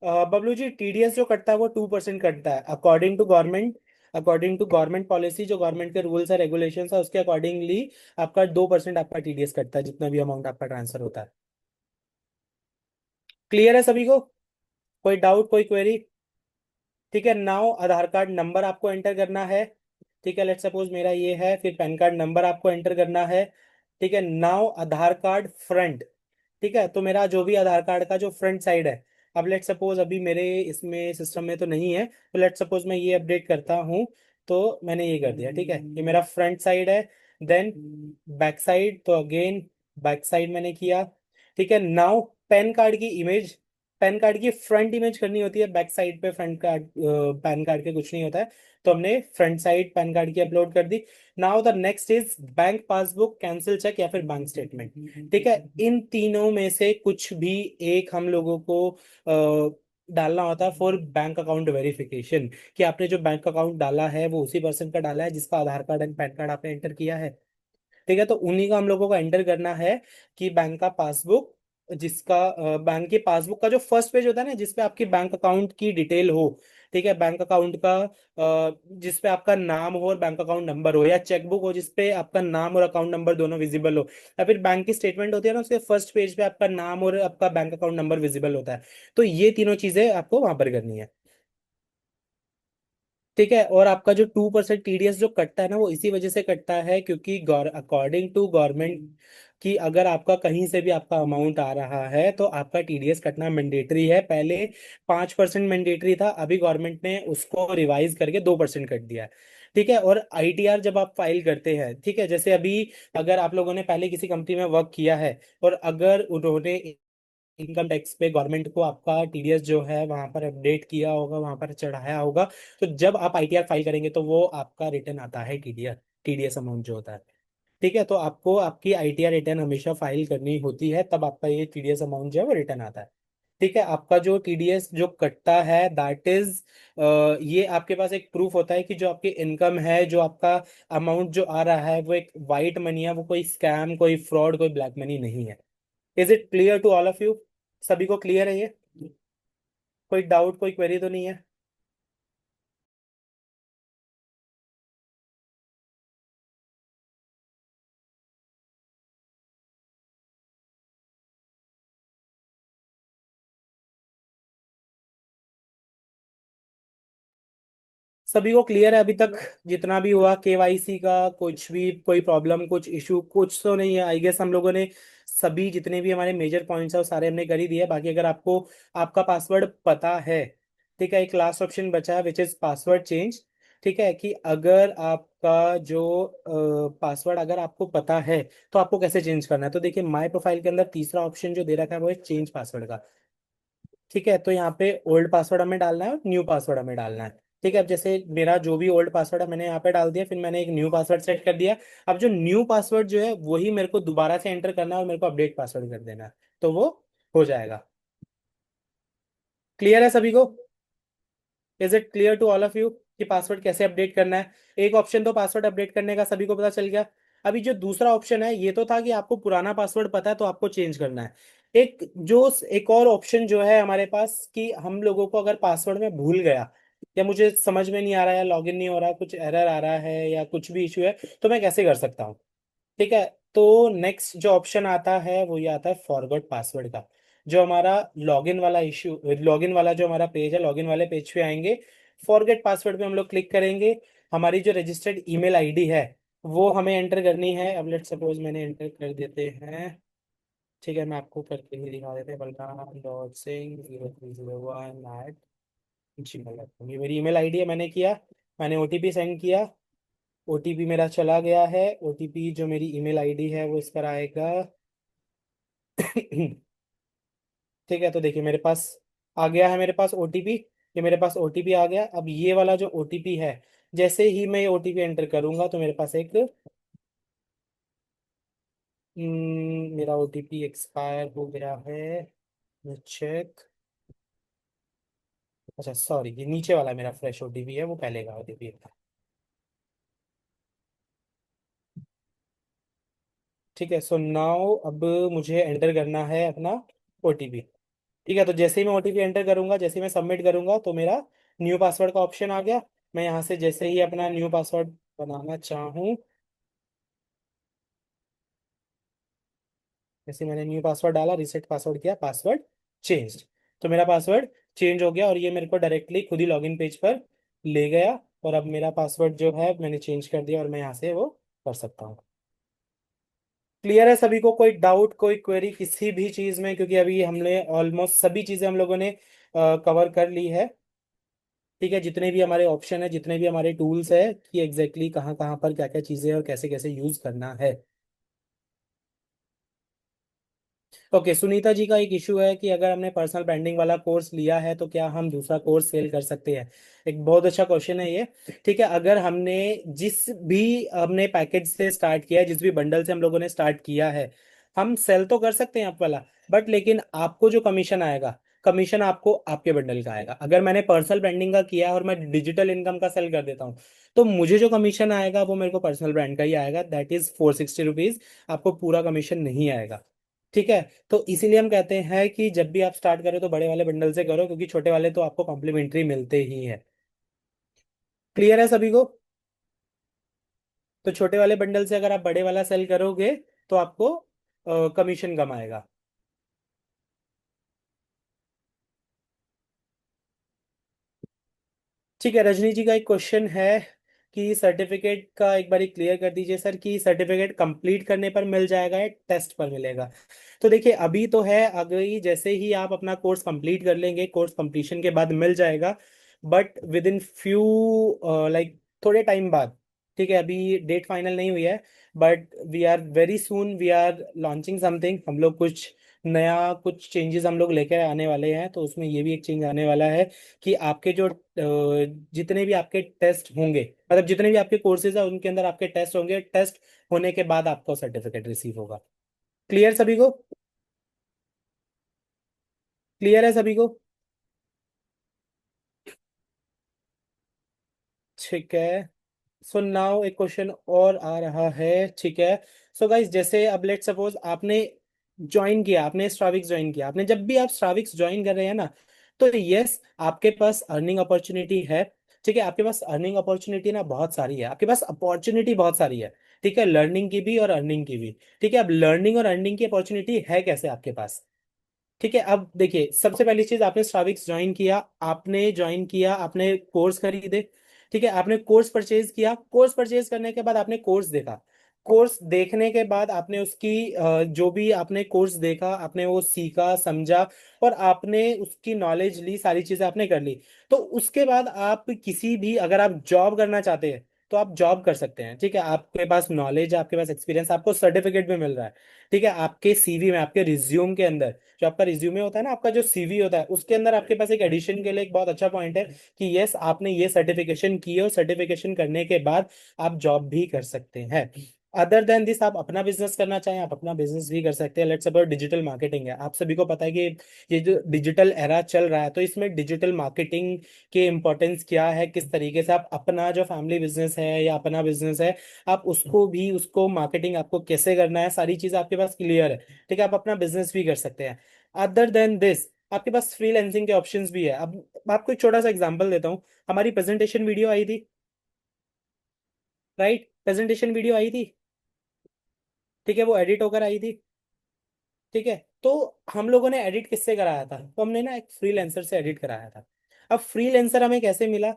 बबलू जी, टीडीएस जो कटता है वो 2% कटता है according to government. According to government policy, जो गवर्नमेंट के रूल्स है रेगुलेशन है, उसके अकॉर्डिंगली आपका 2% आपका टीडीएस कटता है, जितना भी अमाउंट आपका ट्रांसफर होता है। क्लियर है सभी को? कोई डाउट, कोई क्वेरी? ठीक है, नाउ आधार कार्ड नंबर आपको एंटर करना है। ठीक है, लेट सपोज मेरा ये है, फिर पैन कार्ड नंबर आपको एंटर करना है। ठीक है, नाउ आधार कार्ड फ्रंट। ठीक है, तो मेरा जो भी आधार कार्ड का जो फ्रंट साइड है, अब लेट सपोज अभी मेरे इसमें सिस्टम में तो नहीं है, तो लेट सपोज मैं ये अपडेट करता हूँ। तो मैंने ये कर दिया, ठीक है, ये मेरा फ्रंट साइड है। देन बैक साइड, तो अगेन बैक साइड मैंने किया। ठीक है, नाउ पैन कार्ड की इमेज, पैन कार्ड की फ्रंट इमेज करनी होती है, बैक साइड पे फ्रंट कार्ड पैन कार्ड के कुछ नहीं होता है। तो हमने फ्रंट साइड पैन कार्ड की अपलोड कर दी। Now the next is bank passbook, cancel cheque या फिर बैंक स्टेटमेंट। ठीक है, इन तीनों में से कुछ भी एक हम लोगों को डालना होता है फॉर बैंक अकाउंट वेरिफिकेशन, कि आपने जो बैंक अकाउंट डाला है वो उसी पर्सन का डाला है जिसका आधार कार्ड एंड पैन कार्ड आपने एंटर किया है। ठीक है, तो उन्हीं का हम लोगों को एंटर करना है, कि बैंक का पासबुक, जिसका बैंक की पासबुक का जो फर्स्ट पेज होता है ना, जिसपे आपकी बैंक अकाउंट की डिटेल हो। ठीक है, बैंक अकाउंट का जिसपे आपका नाम हो और बैंक अकाउंट नंबर हो, या चेकबुक हो जिसपे आपका नाम और अकाउंट नंबर दोनों विजिबल हो, या फिर बैंक की स्टेटमेंट होती है ना, उसके फर्स्ट पेज पे आपका नाम और आपका बैंक अकाउंट नंबर विजिबल होता है। तो ये तीनों चीजें आपको वहां पर करनी है। ठीक है, और आपका जो 2% टीडीएस जो कटता है ना, वो इसी वजह से कटता है क्योंकि अकॉर्डिंग टू गवर्नमेंट, कि अगर आपका कहीं से भी आपका अमाउंट आ रहा है तो आपका टीडीएस कटना मैंडेटरी है। पहले 5% मैंडेटरी था, अभी गवर्नमेंट ने उसको रिवाइज करके 2% कर दिया है। ठीक है, और आईटीआर जब आप फाइल करते हैं, ठीक है, जैसे अभी अगर आप लोगों ने पहले किसी कंपनी में वर्क किया है, और अगर उन्होंने इनकम टैक्स पे गवर्नमेंट को आपका टीडीएस जो है वहां पर अपडेट किया होगा, वहां पर चढ़ाया होगा, तो जब आप आईटीआर फाइल करेंगे तो वो आपका रिटर्न आता है, टीडीएस, टीडीएस अमाउंट जो होता है। ठीक है, तो आपको आपकी आईटीआर रिटर्न हमेशा फाइल करनी होती है, तब आपका ये टीडीएस अमाउंट जो है वो रिटर्न आता है। ठीक है, आपका जो टीडीएस जो कटता है दैट इज, ये आपके पास एक प्रूफ होता है कि जो आपकी इनकम है, जो आपका अमाउंट जो आ रहा है वो एक वाइट मनी है, वो कोई स्कैम, कोई फ्रॉड, कोई ब्लैक मनी नहीं है। Is it clear to all of you? सभी को क्लियर है ये? कोई डाउट, कोई क्वेरी तो नहीं है? सभी को क्लियर है अभी तक? जितना भी हुआ केवाईसी का, कुछ भी कोई प्रॉब्लम, कुछ इशू कुछ तो नहीं है? आई गेस हम लोगों ने सभी जितने भी हमारे मेजर पॉइंट्स है वो सारे हमने कर ही दिए। बाकी अगर आपको आपका पासवर्ड पता है, ठीक है, एक लास्ट ऑप्शन बचा है विच इज पासवर्ड चेंज। ठीक है, कि अगर आपका जो पासवर्ड अगर आपको पता है तो आपको कैसे चेंज करना है, तो देखिए माय प्रोफाइल के अंदर तीसरा ऑप्शन जो दे रखा है वो है चेंज पासवर्ड का। ठीक है, तो यहाँ पे ओल्ड पासवर्ड हमें डालना है और न्यू पासवर्ड हमें डालना है। ठीक है, अब जैसे मेरा जो भी ओल्ड पासवर्ड है मैंने यहाँ पे डाल दिया, फिर मैंने एक न्यू पासवर्ड सेट कर दिया। अब जो न्यू पासवर्ड जो है वही मेरे को दोबारा से एंटर करना है और मेरे को अपडेट पासवर्ड कर देना है, तो वो हो जाएगा। क्लियर है सभी को? Is it clear to all of you कि पासवर्ड कैसे अपडेट करना है? एक ऑप्शन तो पासवर्ड अपडेट करने का सभी को पता चल गया। अभी जो दूसरा ऑप्शन है, ये तो था कि आपको पुराना पासवर्ड पता है तो आपको चेंज करना है। एक और ऑप्शन जो है हमारे पास, कि हम लोगों को अगर पासवर्ड में भूल गया, या मुझे समझ में नहीं आ रहा है, लॉगिन नहीं हो रहा, कुछ एरर आ रहा है या कुछ भी इशू है, तो मैं कैसे कर सकता हूँ? ठीक है, तो नेक्स्ट जो ऑप्शन आता है वो ये आता है फॉरगॉट पासवर्ड का। जो हमारा लॉगिन वाला इशू, लॉगिन वाला जो हमारा पेज है, लॉगिन वाले पेज पे आएंगे, फॉरगेट पासवर्ड पे हम लोग क्लिक करेंगे। हमारी जो रजिस्टर्ड ईमेल आईडी है वो हमें एंटर करनी है। अब लेट सपोज मैंने एंटर कर देते हैं। ठीक है, मैं आपको करके ही दिखा देते हैं, बलराम.सिंह 031@gmail.com, ये मेरी ईमेल आईडी है, मैंने किया, मैंने ओटीपी सेंड किया, ओटीपी मेरा चला गया है। ओटीपी जो मेरी ईमेल आईडी है वो इस पर आएगा। ठीक है, तो देखिए मेरे पास आ गया है, मेरे पास ओटीपी, ये मेरे पास ओटीपी आ गया। अब ये वाला जो ओटीपी है, जैसे ही मैं ये ओटीपी एंटर करूंगा तो मेरे पास एक मेरा ओटीपी एक्सपायर हो गया है। चेक, अच्छा सॉरी, ये नीचे वाला मेरा फ्रेश ओटीपी है, वो पहले का ओटीपी है। ठीक है, सो नाउ अब मुझे एंटर करना है अपना ओटीपी। ठीक है, तो जैसे ही मैं ओटीपी एंटर करूंगा, जैसे ही मैं सबमिट करूंगा, तो मेरा न्यू पासवर्ड का ऑप्शन आ गया। मैं यहाँ से जैसे ही अपना न्यू पासवर्ड बनाना चाहूँ, जैसे मैंने न्यू पासवर्ड डाला, रिसेट पासवर्ड किया, पासवर्ड चेंज, तो मेरा पासवर्ड चेंज हो गया और ये मेरे को डायरेक्टली खुद ही लॉगिन पेज पर ले गया। और अब मेरा पासवर्ड जो है मैंने चेंज कर दिया और मैं यहाँ से वो कर सकता हूँ। क्लियर है सभी को? कोई डाउट, कोई क्वेरी किसी भी चीज़ में? क्योंकि अभी हमने ऑलमोस्ट सभी चीज़ें हम लोगों ने कवर कर ली है। ठीक है, जितने भी हमारे ऑप्शन है, जितने भी हमारे टूल्स है, कि एग्जैक्टली कहाँ कहाँ पर क्या क्या चीज़ें और कैसे कैसे यूज़ करना है। ओके, सुनीता जी का एक इशू है कि अगर हमने पर्सनल ब्रांडिंग वाला कोर्स लिया है तो क्या हम दूसरा कोर्स सेल कर सकते हैं? एक बहुत अच्छा क्वेश्चन है ये। ठीक है, अगर हमने जिस भी हमने पैकेज से स्टार्ट किया है, जिस भी बंडल से हम लोगों ने स्टार्ट किया है, हम सेल तो कर सकते हैं आप वाला। बट लेकिन आपको जो कमीशन आएगा, कमीशन आपको आपके बंडल का आएगा। अगर मैंने पर्सनल ब्रांडिंग का किया है और मैं डिजिटल इनकम का सेल कर देता हूँ, तो मुझे जो कमीशन आएगा वो मेरे को पर्सनल ब्रांड का ही आएगा, दैट इज 460 रुपीज। आपको पूरा कमीशन नहीं आएगा। ठीक है। तो इसीलिए हम कहते हैं कि जब भी आप स्टार्ट करो तो बड़े वाले बंडल से करो, क्योंकि छोटे वाले तो आपको कॉम्प्लीमेंट्री मिलते ही है। क्लियर है सभी को? तो छोटे वाले बंडल से अगर आप बड़े वाला सेल करोगे तो आपको कमीशन कम आएगा। ठीक है, रजनी जी का एक क्वेश्चन है कि सर्टिफिकेट का एक बार क्लियर कर दीजिए सर, कि सर्टिफिकेट कंप्लीट करने पर मिल जाएगा या टेस्ट पर मिलेगा? तो देखिए, अभी तो है, अगर जैसे ही आप अपना कोर्स कंप्लीट कर लेंगे, कोर्स कंप्लीशन के बाद मिल जाएगा। But within few, like थोड़े टाइम बाद। ठीक है, अभी डेट फाइनल नहीं हुई है। But we are very soon we are launching something. हम लोग कुछ नया, कुछ चेंजेस हम लोग लेकर आने वाले हैं, तो उसमें ये भी एक चेंज आने वाला है कि आपके जो जितने भी आपके टेस्ट होंगे, मतलब जितने भी आपके कोर्सेज है उनके अंदर आपके टेस्ट होंगे, टेस्ट होने के बाद आपको सर्टिफिकेट रिसीव होगा। क्लियर सभी को? क्लियर है सभी को? ठीक है। सो नाउ एक क्वेश्चन और आ रहा है। ठीक है। सो गाइस, जैसे अब लेट सपोज आपने ज्वाइन किया, आपने स्ट्राविक्स ज्वाइन किया, आपने जब भी आप स्ट्राविक्स ज्वाइन कर रहे हैं ना, तो यस, आपके पास अर्निंग अपॉर्चुनिटी है। ठीक है, आपके पास अर्निंग अपॉर्चुनिटी ना बहुत सारी है, आपके पास अपॉर्चुनिटी बहुत सारी है। ठीक है, लर्निंग की भी और अर्निंग की भी। ठीक है, अब लर्निंग और अर्निंग की अपॉर्चुनिटी है कैसे आपके पास? ठीक है, अब देखिए, सबसे पहली चीज, आपने स्टाविक्स ज्वाइन किया, आपने ज्वाइन किया, आपने कोर्स खरीदे। ठीक है, आपने कोर्स परचेज किया, कोर्स परचेज करने के बाद आपने कोर्स देखा। कोर्स देखने के बाद आपने उसकी जो भी आपने कोर्स देखा, आपने वो सीखा समझा, और आपने उसकी नॉलेज ली, सारी चीजें आपने कर ली। तो उसके बाद आप किसी भी, अगर आप जॉब करना चाहते हैं तो आप जॉब कर सकते हैं। ठीक है, आपके पास नॉलेज है, आपके पास एक्सपीरियंस, आपको सर्टिफिकेट भी मिल रहा है। ठीक है, आपके सीवी में, आपके रिज्यूम के अंदर, जो आपका रिज्यूमे होता है ना, आपका जो सीवी होता है, उसके अंदर आपके पास एक एडिशन के लिए एक बहुत अच्छा पॉइंट है कि यस, आपने ये सर्टिफिकेशन की है, और सर्टिफिकेशन करने के बाद आप जॉब भी कर सकते हैं। अदर देन दिस, आप अपना बिजनेस करना चाहें, आप अपना बिजनेस भी कर सकते हैं। लेट्स सपोज डिजिटल मार्केटिंग है, आप सभी को पता है कि ये जो डिजिटल एरा चल रहा है, तो इसमें डिजिटल मार्केटिंग के इम्पोर्टेंस क्या है, किस तरीके से आप अपना जो फैमिली बिजनेस है या अपना बिजनेस है, आप उसको भी, उसको मार्केटिंग आपको कैसे करना है, सारी चीजें आपके पास क्लियर है। ठीक है, आप अपना बिजनेस भी कर सकते हैं। अदर देन दिस, आपके पास फ्रीलैंसिंग के ऑप्शंस भी है। अब आपको एक छोटा सा एग्जांपल देता हूँ। हमारी प्रेजेंटेशन वीडियो आई थी, राइट? प्रेजेंटेशन वीडियो आई थी। ठीक है, वो एडिट होकर आई थी। ठीक है, तो हम लोगों ने एडिट किससे कराया था? तो हमने ना एक फ्रीलैंसर से एडिट कराया था। अब फ्रीलैंसर हमें कैसे मिला?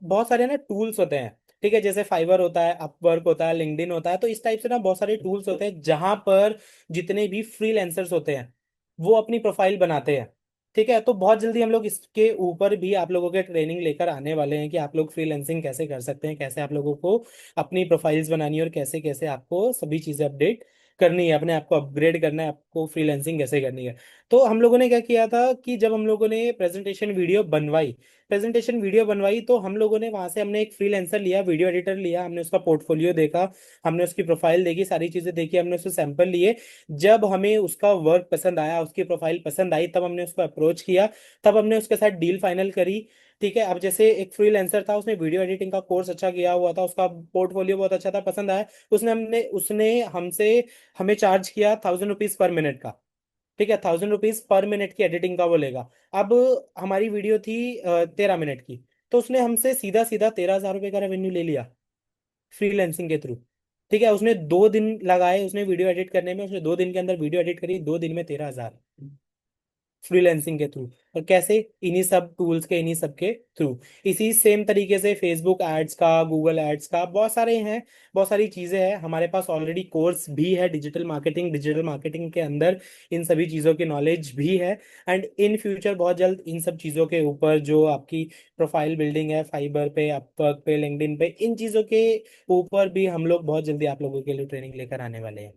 बहुत सारे ना टूल्स होते हैं। ठीक है, जैसे फाइवर होता है, अपवर्क होता है, लिंक्डइन होता है, तो इस टाइप से ना बहुत सारे टूल्स होते हैं जहां पर जितने भी फ्रीलैंसर्स होते हैं वो अपनी प्रोफाइल बनाते हैं। ठीक है, तो बहुत जल्दी हम लोग इसके ऊपर भी आप लोगों के ट्रेनिंग लेकर आने वाले हैं कि आप लोग फ्रीलैंसिंग कैसे कर सकते हैं, कैसे आप लोगों को अपनी प्रोफाइल्स बनानी है, और कैसे कैसे आपको सभी चीजें अपडेट करनी है, अपने आप को अपग्रेड करना है, आपको फ्रीलैंसिंग कैसे करनी है। तो हम लोगों ने क्या किया था कि जब हम लोगों ने प्रेजेंटेशन वीडियो बनवाई, तो हम लोगों ने वहां से, हमने एक फ्रीलैंसर लिया, वीडियो एडिटर लिया, हमने उसका पोर्टफोलियो देखा, हमने उसकी प्रोफाइल देखी, सारी चीजें देखी, हमने उससे सैंपल लिए। जब हमें उसका वर्क पसंद आया, उसकी प्रोफाइल पसंद आई, तब हमने उसको अप्रोच किया, तब हमने उसके साथ डील फाइनल करी। ठीक है, अब जैसे एक फ्रीलैंसर था, उसने वीडियो एडिटिंग का कोर्स अच्छा किया हुआ था, उसका पोर्टफोलियो बहुत अच्छा था, पसंद आया। उसने हमसे, हमें चार्ज किया 1000 रुपीज पर मिनट का। ठीक है, 1000 रुपीज पर मिनट की एडिटिंग का वो लेगा। अब हमारी वीडियो थी 13 मिनट की, तो उसने हमसे सीधा सीधा 13,000 रुपये का रेवेन्यू ले लिया, फ्रीलैंसिंग के थ्रू। ठीक है, उसने 2 दिन लगाए उसने वीडियो एडिट करने में, उसने 2 दिन के अंदर वीडियो एडिट करी, 2 दिन में 13,000 फ्रीलैंसिंग के थ्रू। और कैसे? इन्हीं सब टूल्स के, इन्हीं सब के थ्रू। इसी सेम तरीके से फेसबुक एड्स का, गूगल एड्स का, बहुत सारे हैं, बहुत सारी चीजें हैं। हमारे पास ऑलरेडी कोर्स भी है डिजिटल मार्केटिंग के अंदर इन सभी चीजों की नॉलेज भी है। एंड इन फ्यूचर बहुत जल्द इन सब चीजों के ऊपर जो आपकी प्रोफाइल बिल्डिंग है, फाइबर पे, अपवर्क पे, लिंक्डइन पे, इन चीजों के ऊपर भी हम लोग बहुत जल्दी आप लोगों के लिए ट्रेनिंग लेकर आने वाले हैं।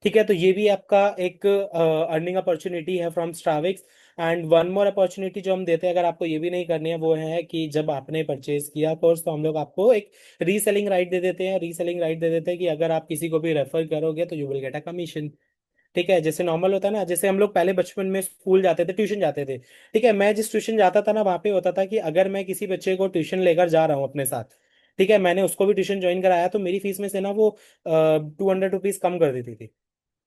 ठीक है, तो ये भी आपका एक अर्निंग अपॉर्चुनिटी है from Stravix. And one more opportunity जो हम देते हैं, अगर आपको ये भी नहीं करनी है, वो है कि जब आपने परचेज किया कोर्स, तो हम लोग आपको एक रीसेलिंग राइट दे देते हैं। रीसेलिंग राइट दे देते हैं कि अगर आप किसी को भी रेफर करोगे तो you will get a commission. ठीक है, जैसे नॉर्मल होता है ना, जैसे हम लोग पहले बचपन में स्कूल जाते थे, ट्यूशन जाते थे। ठीक है, मैं जिस ट्यूशन जाता था ना, वहाँ पे होता था कि अगर मैं किसी बच्चे को ट्यूशन लेकर जा रहा हूँ अपने साथ, ठीक है, मैंने उसको भी ट्यूशन ज्वाइन कराया, तो मेरी फीस में से ना वो 200 रुपीज कम कर देती थी।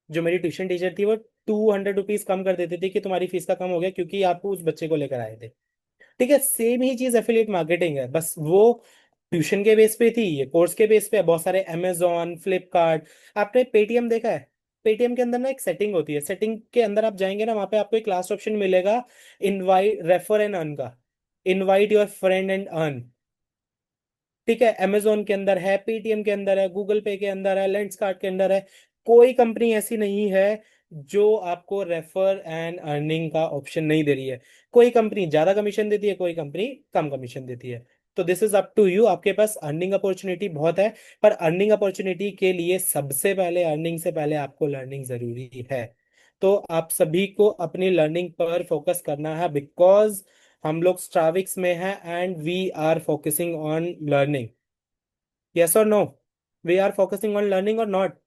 जो मेरी ट्यूशन टीचर थी वो 200 रुपीज कम कर देती थी कि तुम्हारी फीस का कम हो गया क्योंकि आप उस बच्चे को लेकर आए थे। ठीक है, सेम ही चीज एफिलिएट मार्केटिंग है, बस वो ट्यूशन के बेस पे थी, ये कोर्स के बेस पे है। बहुत सारे अमेजोन, फ्लिपकार्ट, आपने पेटीएम देखा है? पेटीएम के अंदर ना एक सेटिंग होती है, सेटिंग के अंदर आप जाएंगे ना, वहां पे आपको एक लास्ट ऑप्शन मिलेगा, इनवाइट रेफर एंड अर्न का। Invite your friend and earn. ठीक है, अमेजोन के अंदर है, पेटीएम के अंदर है, गूगल पे के अंदर है, लेंस कार्ड के अंदर है। कोई कंपनी ऐसी नहीं है जो आपको रेफर एंड अर्निंग का ऑप्शन नहीं दे रही है। कोई कंपनी ज्यादा कमीशन देती है, कोई कंपनी कम कमीशन देती है। तो this is up to you, आपके पास अर्निंग अपॉर्चुनिटी बहुत है। पर अर्निंग अपॉर्चुनिटी के लिए सबसे पहले, अर्निंग से पहले आपको लर्निंग जरूरी है। तो आप सभी को अपनी लर्निंग पर फोकस करना है, बिकॉज हम लोग स्ट्राविक्स में हैं and we are focusing on learning. Yes और no? We are focusing on learning और नॉट?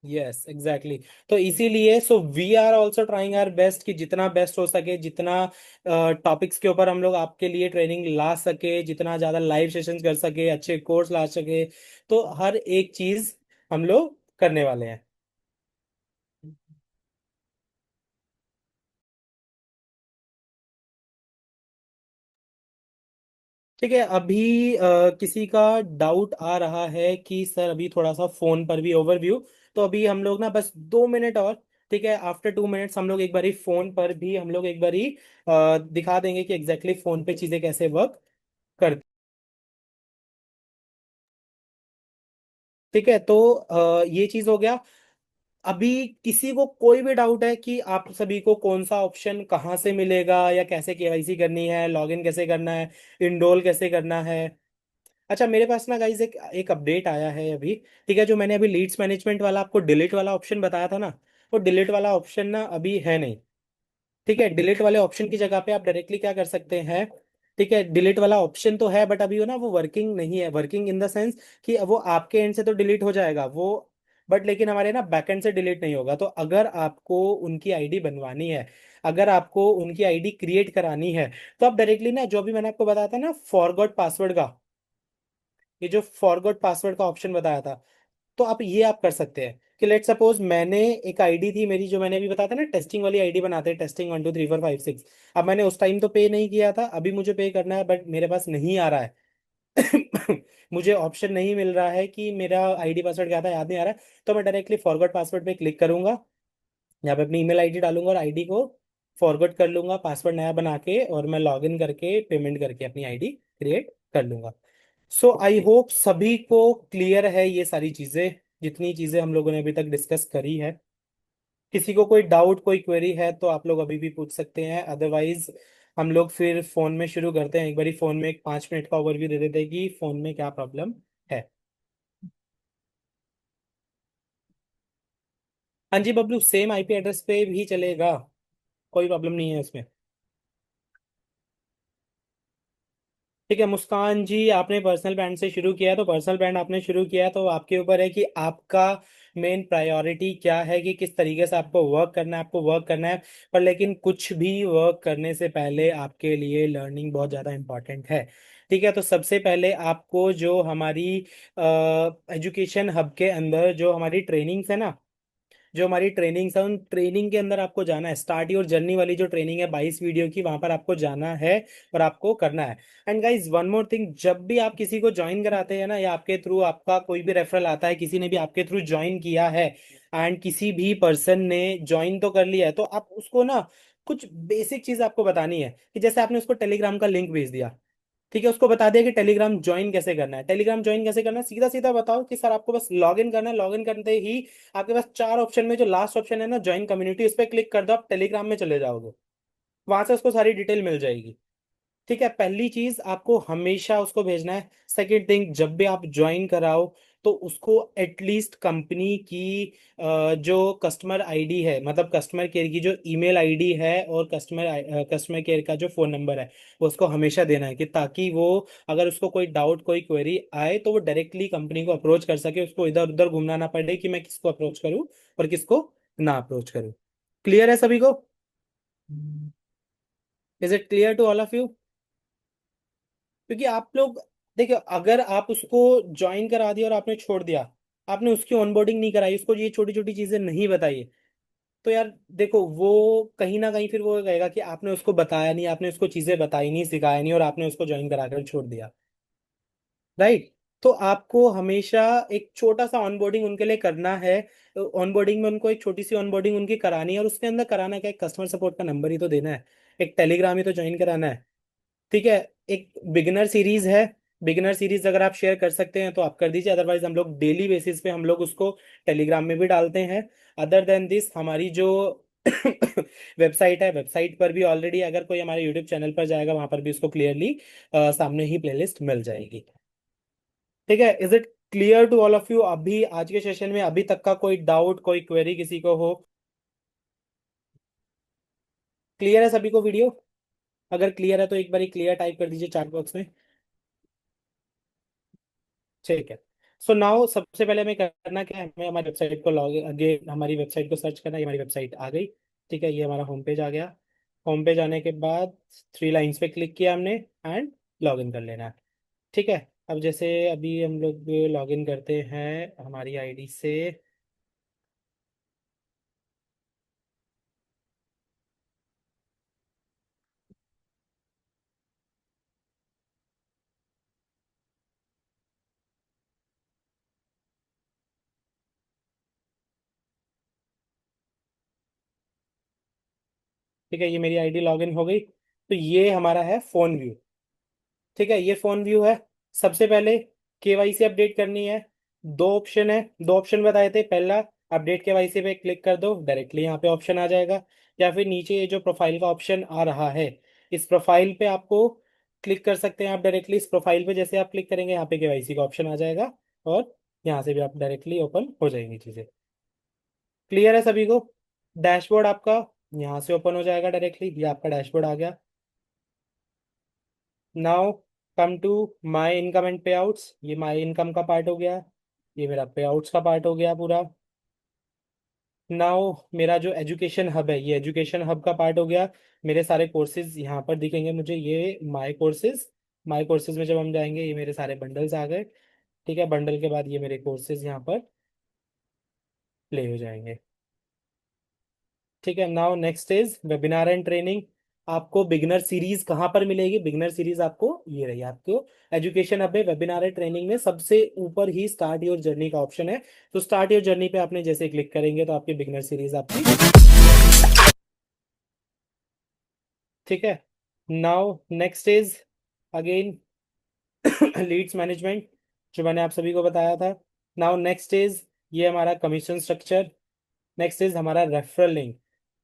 Yes, exactly. तो इसीलिए so we are also trying our best कि जितना बेस्ट हो सके, जितना टॉपिक्स के ऊपर हम लोग आपके लिए ट्रेनिंग ला सके, जितना ज़्यादा लाइव सेशंस कर सके, अच्छे कोर्स ला सके, तो हर एक चीज़ हम लोग करने वाले हैं। ठीक है, अभी किसी का डाउट आ रहा है कि सर अभी थोड़ा सा फोन पर भी ओवरव्यू, तो अभी हम लोग ना बस 2 मिनट और, ठीक है, आफ्टर 2 मिनट्स हम लोग एक बारी फोन पर भी हम लोग एक बारी दिखा देंगे कि एग्जैक्टली फोन पे चीजें कैसे वर्क करती। ठीक है, तो ये चीज हो गया। अभी किसी को कोई भी डाउट है कि आप सभी को कौन सा ऑप्शन कहाँ से मिलेगा, या कैसे केवाईसी करनी है, लॉगिन कैसे करना है, इनरोल कैसे करना है? अच्छा, मेरे पास ना गाइज एक एक अपडेट आया है अभी। ठीक है, जो मैंने अभी लीड्स मैनेजमेंट वाला आपको डिलीट वाला ऑप्शन बताया था ना, वो डिलीट वाला ऑप्शन ना अभी है नहीं। ठीक है, डिलीट वाले ऑप्शन की जगह पे आप डायरेक्टली क्या कर सकते हैं? ठीक है, डिलीट वाला ऑप्शन तो है, बट अभी वो ना वो वर्किंग नहीं है। वर्किंग इन द सेंस कि वो आपके एंड से तो डिलीट हो जाएगा वो, बट लेकिन हमारे ना बैकएंड से डिलीट नहीं होगा। तो अगर आपको उनकी आईडी बनवानी है, अगर आपको उनकी आईडी क्रिएट करानी है, तो आप डायरेक्टली ना, जो भी मैंने आपको बताया था ना फॉरगॉट पासवर्ड का, ये जो फॉरगॉट पासवर्ड का ऑप्शन बताया था, तो आप कर सकते हैं कि लेट सपोज मैंने एक आईडी थी मेरी, जो मैंने अभी बताया था ना, टेस्टिंग वाली आईडी बनाते हैं, टेस्टिंग 1 2 3 4 5 6। अब मैंने उस टाइम तो पे नहीं किया था, अभी मुझे पे करना है, बट मेरे पास नहीं आ रहा है। मुझे ऑप्शन नहीं मिल रहा है कि मेरा आईडी पासवर्ड क्या था, याद नहीं आ रहा है। तो मैं डायरेक्टली फॉरगॉट पासवर्ड पे क्लिक करूंगा, यहाँ पे अपनी ईमेल आईडी डालूंगा और आईडी को फॉरगॉट कर लूंगा, पासवर्ड नया बना के, और मैं लॉग इन करके पेमेंट करके अपनी आईडी क्रिएट कर लूंगा। सो आई होप सभी को क्लियर है ये सारी चीजें, जितनी चीजें हम लोगों ने अभी तक डिस्कस करी है। किसी को कोई डाउट, कोई क्वेरी है तो आप लोग अभी भी पूछ सकते हैं, अदरवाइज हम लोग फिर फोन में शुरू करते हैं। एक बारी फोन में एक 5 मिनट का ओवरव्यू दे देते हैं कि फोन में क्या प्रॉब्लम है। हाँ जी बबलू, सेम आईपी एड्रेस पे भी चलेगा, कोई प्रॉब्लम नहीं है उसमें। ठीक है मुस्कान जी, आपने पर्सनल ब्रांड से शुरू किया है, तो पर्सनल ब्रांड आपने शुरू किया है, तो आपके ऊपर है कि आपका मेन प्रायोरिटी क्या है, कि किस तरीके से आपको वर्क करना है, आपको वर्क करना है। पर लेकिन कुछ भी वर्क करने से पहले आपके लिए लर्निंग बहुत ज़्यादा इंपॉर्टेंट है। ठीक है, तो सबसे पहले आपको जो हमारी एजुकेशन हब के अंदर जो हमारी ट्रेनिंग्स है ना, जो हमारी ट्रेनिंग्स है उन ट्रेनिंग के अंदर आपको जाना है। स्टार्ट योर जर्नी वाली जो ट्रेनिंग है 22 वीडियो की, वहां पर आपको जाना है और आपको करना है। And guys one more thing, जब भी आप किसी को ज्वाइन कराते हैं ना, या आपके थ्रू आपका कोई भी रेफरल आता है, किसी ने भी आपके थ्रू ज्वाइन किया है एंड किसी भी पर्सन ने ज्वाइन तो कर लिया है, तो आप उसको ना कुछ बेसिक चीज आपको बतानी है। कि जैसे आपने उसको टेलीग्राम का लिंक भेज दिया, ठीक है, उसको बता दिया कि टेलीग्राम ज्वाइन कैसे करना है। टेलीग्राम ज्वाइन कैसे करना है, सीधा सीधा बताओ कि सर आपको बस लॉग इन करना है। लॉग इन करते ही आपके पास चार ऑप्शन में जो लास्ट ऑप्शन है ना, ज्वाइन कम्युनिटी, उस पर क्लिक कर दो, आप टेलीग्राम में चले जाओगे। वहां से उसको सारी डिटेल मिल जाएगी। ठीक है, पहली चीज आपको हमेशा उसको भेजना है। सेकंड थिंग, जब भी आप ज्वाइन कराओ तो उसको एटलीस्ट कंपनी की जो कस्टमर आईडी है, मतलब कस्टमर केयर की जो ईमेल आईडी है, और कस्टमर केयर का जो फोन नंबर है, वो उसको हमेशा देना है। कि ताकि वो, अगर उसको कोई डाउट कोई क्वेरी आए तो वो डायरेक्टली कंपनी को अप्रोच कर सके, उसको इधर उधर घूमना ना पड़े कि मैं किसको अप्रोच करूँ और किसको ना अप्रोच करूँ। क्लियर है सभी को? Is it clear to all of you? क्योंकि आप लोग देखिए, अगर आप उसको ज्वाइन करा दिया और आपने छोड़ दिया, आपने उसकी ऑनबोर्डिंग नहीं कराई, उसको ये छोटी छोटी चीजें नहीं बताई, तो यार देखो, वो कहीं ना कहीं फिर वो कहेगा कि आपने उसको बताया नहीं, आपने उसको चीजें बताई नहीं, सिखाया नहीं, और आपने उसको ज्वाइन कराकर छोड़ दिया। राइट? तो आपको हमेशा एक छोटा सा ऑनबोर्डिंग उनके लिए करना है। ऑनबोर्डिंग में उनको एक छोटी सी ऑनबोर्डिंग उनकी करानी है, और उसके अंदर कराना क्या है, कस्टमर सपोर्ट का नंबर ही तो देना है, एक टेलीग्राम ही तो ज्वाइन कराना है। ठीक है, एक बिगिनर सीरीज है। बिगिनर सीरीज अगर आप शेयर कर सकते हैं तो आप कर दीजिए, अदरवाइज हम लोग डेली बेसिस पे हम लोग उसको टेलीग्राम में भी डालते हैं। अदर देन दिस, हमारी जो वेबसाइट है, वेबसाइट पर भी ऑलरेडी अगर कोई हमारे यूट्यूब चैनल पर जाएगा, वहां पर भी उसको क्लियरली सामने ही प्लेलिस्ट मिल जाएगी। ठीक है, is it clear to all of you? अभी आज के सेशन में अभी तक का कोई डाउट कोई क्वेरी किसी को हो? क्लियर है सभी को वीडियो? अगर क्लियर है तो एक बार क्लियर टाइप कर दीजिए चैट बॉक्स में। ठीक है। सो नाउ सबसे पहले हमें करना क्या है, हमें हमारी वेबसाइट को लॉग आगे हमारी वेबसाइट को सर्च करना है। ये हमारी वेबसाइट आ गई। ठीक है, ये हमारा होम पेज आ गया। होम पेज आने के बाद थ्री लाइंस पे क्लिक किया हमने, एंड लॉग इन कर लेना है। ठीक है, अब जैसे अभी हम लोग लॉग इन करते हैं हमारी आईडी से। ठीक है, ये मेरी आईडी लॉग इन हो गई। तो ये हमारा है फोन व्यू। ठीक है, ये फोन व्यू है। सबसे पहले केवाईसी अपडेट करनी है। दो ऑप्शन है, दो ऑप्शन बताए थे। पहला, अपडेट केवाईसी पे क्लिक कर दो, डायरेक्टली यहाँ पे ऑप्शन आ जाएगा। या फिर नीचे ये जो प्रोफाइल का ऑप्शन आ रहा है, इस प्रोफाइल पे आपको क्लिक कर सकते हैं। आप डायरेक्टली इस प्रोफाइल पे जैसे आप क्लिक करेंगे, यहाँ पे केवाईसी का ऑप्शन आ जाएगा, और यहाँ से भी आप डायरेक्टली ओपन हो जाएंगी चीज़ें। क्लियर है सभी को? डैशबोर्ड आपका यहाँ से ओपन हो जाएगा डायरेक्टली, ये आपका डैशबोर्ड आ गया। Now come to my income and पे आउट्स। ये माय इनकम का पार्ट हो गया, ये मेरा पे आउट्स का पार्ट हो गया पूरा। नाउ मेरा जो एजुकेशन हब है, ये एजुकेशन हब का पार्ट हो गया। मेरे सारे कोर्सेज यहाँ पर दिखेंगे मुझे, ये माय कोर्सेज। माय कोर्सेज में जब हम जाएंगे, ये मेरे सारे बंडल्स आ गए। ठीक है, बंडल के बाद ये मेरे कोर्सेज यहाँ पर प्ले हो जाएंगे। ठीक है, now next is webinar and training. आपको बिगनर सीरीज कहाँ पर मिलेगी? बिगनर सीरीज आपको ये रही, आपको एजुकेशन हब में वेबिनार एंड ट्रेनिंग में सबसे ऊपर ही स्टार्ट योर जर्नी का ऑप्शन है। तो स्टार्ट योर जर्नी पे आपने जैसे क्लिक करेंगे तो आपकी बिगनर सीरीज आपकी। ठीक है, now next is again leads management, जो मैंने आप सभी को बताया था। नाउ नेक्स्ट इज ये हमारा कमीशन स्ट्रक्चर। नेक्स्ट इज हमारा रेफरल लिंक।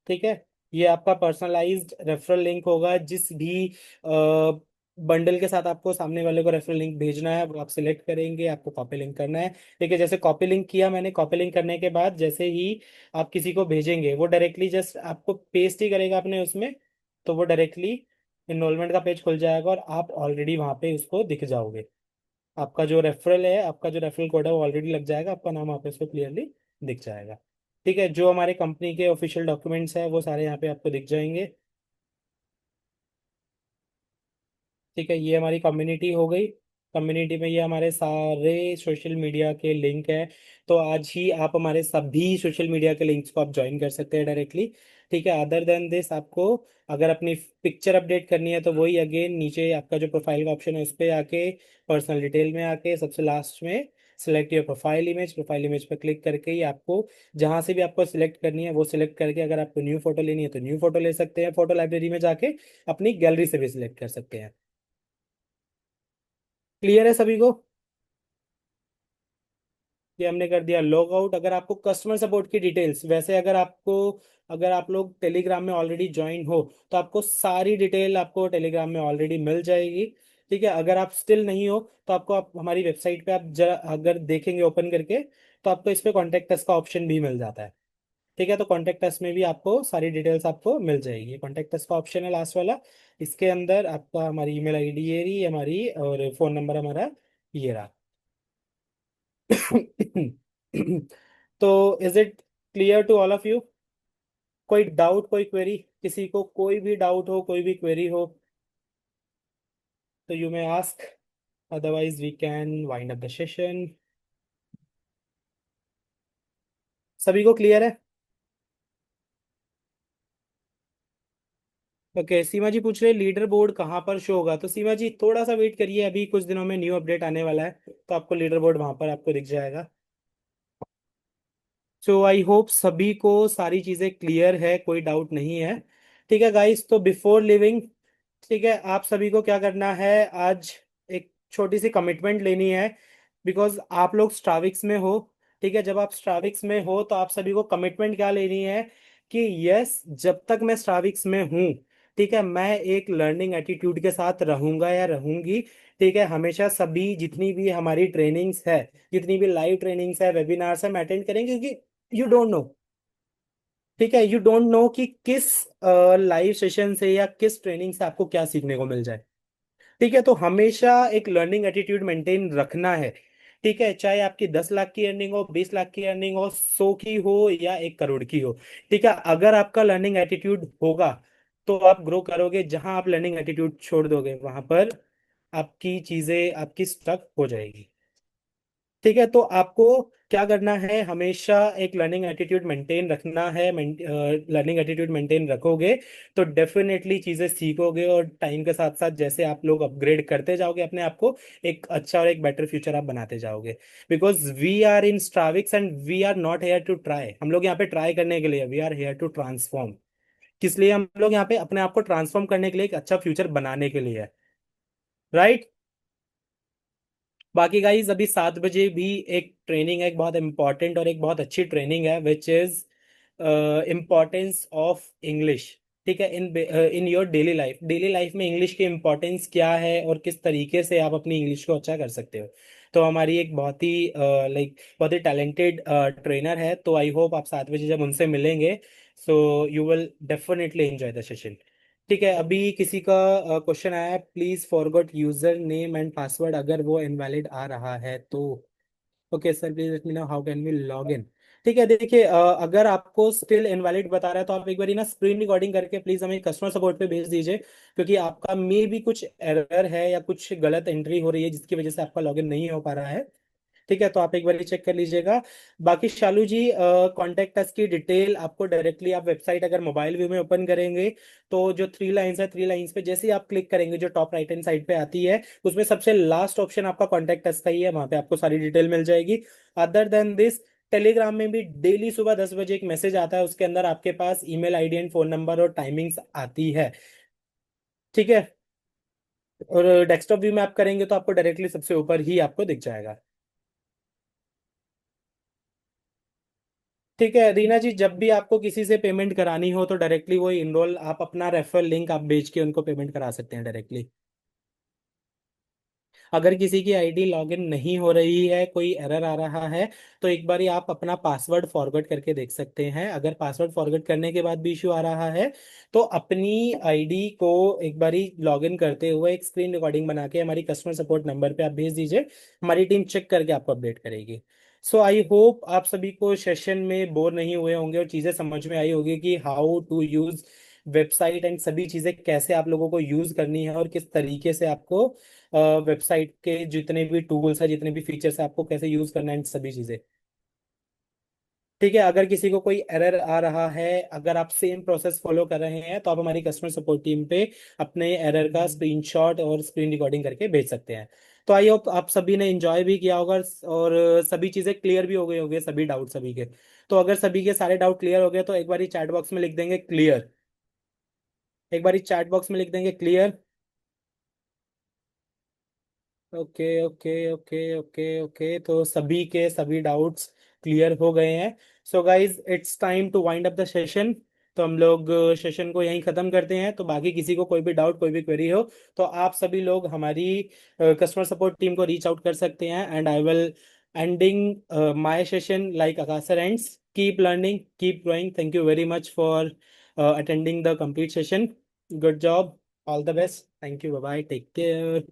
ठीक है, ये आपका पर्सनलाइज्ड रेफरल लिंक होगा। जिस भी बंडल के साथ आपको सामने वाले को रेफरल लिंक भेजना है, वो आप सिलेक्ट करेंगे, आपको कॉपी लिंक करना है। ठीक है, जैसे कॉपी लिंक किया मैंने, कॉपी लिंक करने के बाद जैसे ही आप किसी को भेजेंगे, वो डायरेक्टली जस्ट आपको पेस्ट ही करेगा अपने उसमें, तो वो डायरेक्टली इनरोलमेंट का पेज खुल जाएगा, और आप ऑलरेडी वहाँ पे उसको दिख जाओगे। आपका जो रेफरल है, आपका जो रेफरल कोड है, वो ऑलरेडी लग जाएगा, आपका नाम वहाँ पे उसको क्लियरली दिख जाएगा। ठीक है, जो हमारे कंपनी के ऑफिशियल डॉक्यूमेंट्स है वो सारे यहाँ पे आपको दिख जाएंगे। ठीक है, ये हमारी कम्युनिटी हो गई। कम्युनिटी में ये हमारे सारे सोशल मीडिया के लिंक है। तो आज ही आप हमारे सभी सोशल मीडिया के लिंक्स को आप ज्वाइन कर सकते हैं डायरेक्टली। ठीक है, अदर देन दिस आपको अगर अपनी पिक्चर अपडेट करनी है तो वही अगेन नीचे आपका जो प्रोफाइल का ऑप्शन है उस पर आके पर्सनल डिटेल में आके सबसे लास्ट में सिलेक्ट योर प्रोफाइल इमेज पर क्लिक करके ही आपको जहां से भी आपको सिलेक्ट करनी है वो सिलेक्ट करके, अगर आपको न्यू फोटो लेनी है तो न्यू फोटो ले सकते हैं, फोटो लाइब्रेरी में जाके अपनी गैलरी से भी सिलेक्ट कर सकते हैं। क्लियर है सभी को? ये हमने कर दिया लॉग आउट। अगर आपको कस्टमर सपोर्ट की डिटेल्स, वैसे अगर आप लोग टेलीग्राम में ऑलरेडी ज्वाइन हो तो आपको सारी डिटेल आपको टेलीग्राम में ऑलरेडी मिल जाएगी। ठीक है, अगर आप स्टिल नहीं हो तो आप हमारी वेबसाइट पे आप जरा अगर देखेंगे ओपन करके तो आपको इस पे कॉन्टेक्ट अस का ऑप्शन भी मिल जाता है। ठीक है, तो कॉन्टेक्ट अस में भी आपको सारी डिटेल्स आपको मिल जाएगी। कॉन्टेक्ट अस का ऑप्शन है लास्ट वाला, इसके अंदर आपका हमारी ईमेल आईडी ये रही हमारी, और फोन नंबर हमारा ये रहा। तो is it clear to all of you? कोई डाउट, कोई क्वेरी? किसी को कोई भी डाउट हो, कोई भी क्वेरी हो तो you may ask, otherwise we can wind up the session. सभी को क्लियर है? ओके, सीमा जी पूछ रहे लीडर बोर्ड कहाँ पर शो होगा। तो सीमा जी थोड़ा सा वेट करिए, अभी कुछ दिनों में न्यू अपडेट आने वाला है तो आपको लीडर बोर्ड वहां पर आपको दिख जाएगा। सो आई होप सभी को सारी चीज़ें क्लियर है, कोई डाउट नहीं है। ठीक है गाइस, तो बिफोर लिविंग, ठीक है, आप सभी को क्या करना है आज, एक छोटी सी कमिटमेंट लेनी है। बिकॉज आप लोग स्ट्राविक्स में हो। ठीक है, जब आप स्ट्राविक्स में हो तो आप सभी को कमिटमेंट क्या लेनी है कि यस, जब तक मैं स्ट्राविक्स में हूँ, ठीक है, मैं एक लर्निंग एटीट्यूड के साथ रहूंगा या रहूंगी। ठीक है, हमेशा सभी जितनी भी हमारी ट्रेनिंग्स है, जितनी भी लाइव ट्रेनिंग्स है, वेबिनार्स हम अटेंड करेंगे, क्योंकि यू डोंट नो, ठीक है, यू डोंट नो कि किस लाइव सेशन से या किस ट्रेनिंग से आपको क्या सीखने को मिल जाए। ठीक है, तो हमेशा एक लर्निंग एटीट्यूड मेंटेन रखना है। ठीक है, चाहे आपकी 10 लाख की अर्निंग हो, 20 लाख की अर्निंग हो, 100 की हो या 1 करोड़ की हो। ठीक है, अगर आपका लर्निंग एटीट्यूड होगा तो आप ग्रो करोगे। जहां आप लर्निंग एटीट्यूड छोड़ दोगे वहां पर आपकी चीजें आपकी स्टक हो जाएगी। ठीक है, तो आपको क्या करना है, हमेशा एक लर्निंग एटीट्यूड मेंटेन रखना है। लर्निंग एटीट्यूड मेंटेन रखोगे तो डेफिनेटली चीजें सीखोगे, और टाइम के साथ साथ जैसे आप लोग अपग्रेड करते जाओगे अपने आप को, एक अच्छा और एक बेटर फ्यूचर आप बनाते जाओगे। Because we are in Stravix and we are not here to try. हम लोग यहाँ पे ट्राई करने के लिए, we are here to transform. किस लिए हम लोग यहाँ पे अपने आप को ट्रांसफॉर्म करने के लिए, एक अच्छा फ्यूचर बनाने के लिए है। राइट? बाकी गाइज अभी 7 बजे भी एक ट्रेनिंग है, एक बहुत इंपॉर्टेंट और एक बहुत अच्छी ट्रेनिंग है, which is importance of English. ठीक है, इन योर डेली लाइफ में इंग्लिश की इम्पोर्टेंस क्या है और किस तरीके से आप अपनी इंग्लिश को अच्छा कर सकते हो। तो हमारी एक बहुत ही बहुत ही टैलेंटेड ट्रेनर है, तो आई होप आप 7 बजे जब उनसे मिलेंगे so you will definitely enjoy the session. ठीक है, अभी किसी का क्वेश्चन आया है, please forgot user name and password, अगर वो इनवैलिड आ रहा है तो। Okay sir, please let me know how can we log in. ठीक है, देखिए अगर आपको स्टिल इनवैलिड बता रहा है तो आप एक बार ना स्क्रीन रिकॉर्डिंग करके प्लीज हमें कस्टमर सपोर्ट पे भेज दीजिए, क्योंकि आपका मे भी कुछ एरर है या कुछ गलत एंट्री हो रही है जिसकी वजह से आपका लॉगिन नहीं हो पा रहा है। ठीक है, तो आप एक बार चेक कर लीजिएगा। बाकी शालू जी, कॉन्टेक्ट अस की डिटेल आपको डायरेक्टली, आप वेबसाइट अगर मोबाइल व्यू में ओपन करेंगे तो जो 3 लाइन्स है, 3 लाइन्स पे जैसे ही आप क्लिक करेंगे जो टॉप राइट हैंड साइड पे आती है उसमें सबसे लास्ट ऑप्शन आपका कॉन्टेक्ट अस का ही है, वहां पे आपको सारी डिटेल मिल जाएगी। अदर देन दिस, टेलीग्राम में भी डेली सुबह 10 बजे एक मैसेज आता है, उसके अंदर आपके पास email ID and phone number और टाइमिंग्स आती है। ठीक है, और डेस्कटॉप व्यू में आप करेंगे तो आपको डायरेक्टली सबसे ऊपर ही आपको दिख जाएगा। ठीक है रीना जी, जब भी आपको किसी से पेमेंट करानी हो तो डायरेक्टली वो इनरोल, आप अपना रेफरल लिंक आप भेज के उनको पेमेंट करा सकते हैं डायरेक्टली। अगर किसी की आईडी लॉगिन नहीं हो रही है, कोई एरर आ रहा है, तो एक बारी आप अपना पासवर्ड फॉरगॉट करके देख सकते हैं। अगर पासवर्ड फॉरगॉट करने के बाद भी इशू आ रहा है तो अपनी आईडी को एक बारी लॉगिन करते हुए एक स्क्रीन रिकॉर्डिंग बना के हमारी कस्टमर सपोर्ट नंबर पे आप भेज दीजिए, हमारी टीम चेक करके आपको अपडेट करेगी। सो आई होप आप सभी को सेशन में बोर नहीं हुए होंगे और चीज़ें समझ में आई होगी कि how to use website and सभी चीज़ें कैसे आप लोगों को यूज़ करनी है और किस तरीके से आपको वेबसाइट के जितने भी टूल्स है, जितने भी फीचर्स है, आपको कैसे यूज़ करना है, इन सभी चीज़ें। ठीक है, अगर किसी को कोई एरर आ रहा है, अगर आप सेम प्रोसेस फॉलो कर रहे हैं, तो आप हमारी कस्टमर सपोर्ट टीम पे अपने एरर का स्क्रीनशॉट और स्क्रीन रिकॉर्डिंग करके भेज सकते हैं। तो आई होप आप सभी ने एंजॉय भी किया होगा और सभी चीज़ें क्लियर भी हो गई होंगे, सभी डाउट सभी के। तो अगर सभी के सारे डाउट क्लियर हो गए तो एक बार चैट बॉक्स में लिख देंगे क्लियर। एक बार चैट बॉक्स में लिख देंगे clear. Okay okay okay okay okay, तो सभी के सभी डाउट्स क्लियर हो गए हैं। So guys, it's time to wind up the session. तो हम लोग सेशन को यहीं ख़त्म करते हैं। तो बाकी किसी को कोई भी डाउट, कोई भी क्वेरी हो, तो आप सभी लोग हमारी कस्टमर सपोर्ट टीम को रीच आउट कर सकते हैं। And I will ending my session like Akash ends. Keep learning, keep growing. Thank you very much for attending the complete session. Good job, all the best, thank you, bye bye, take care.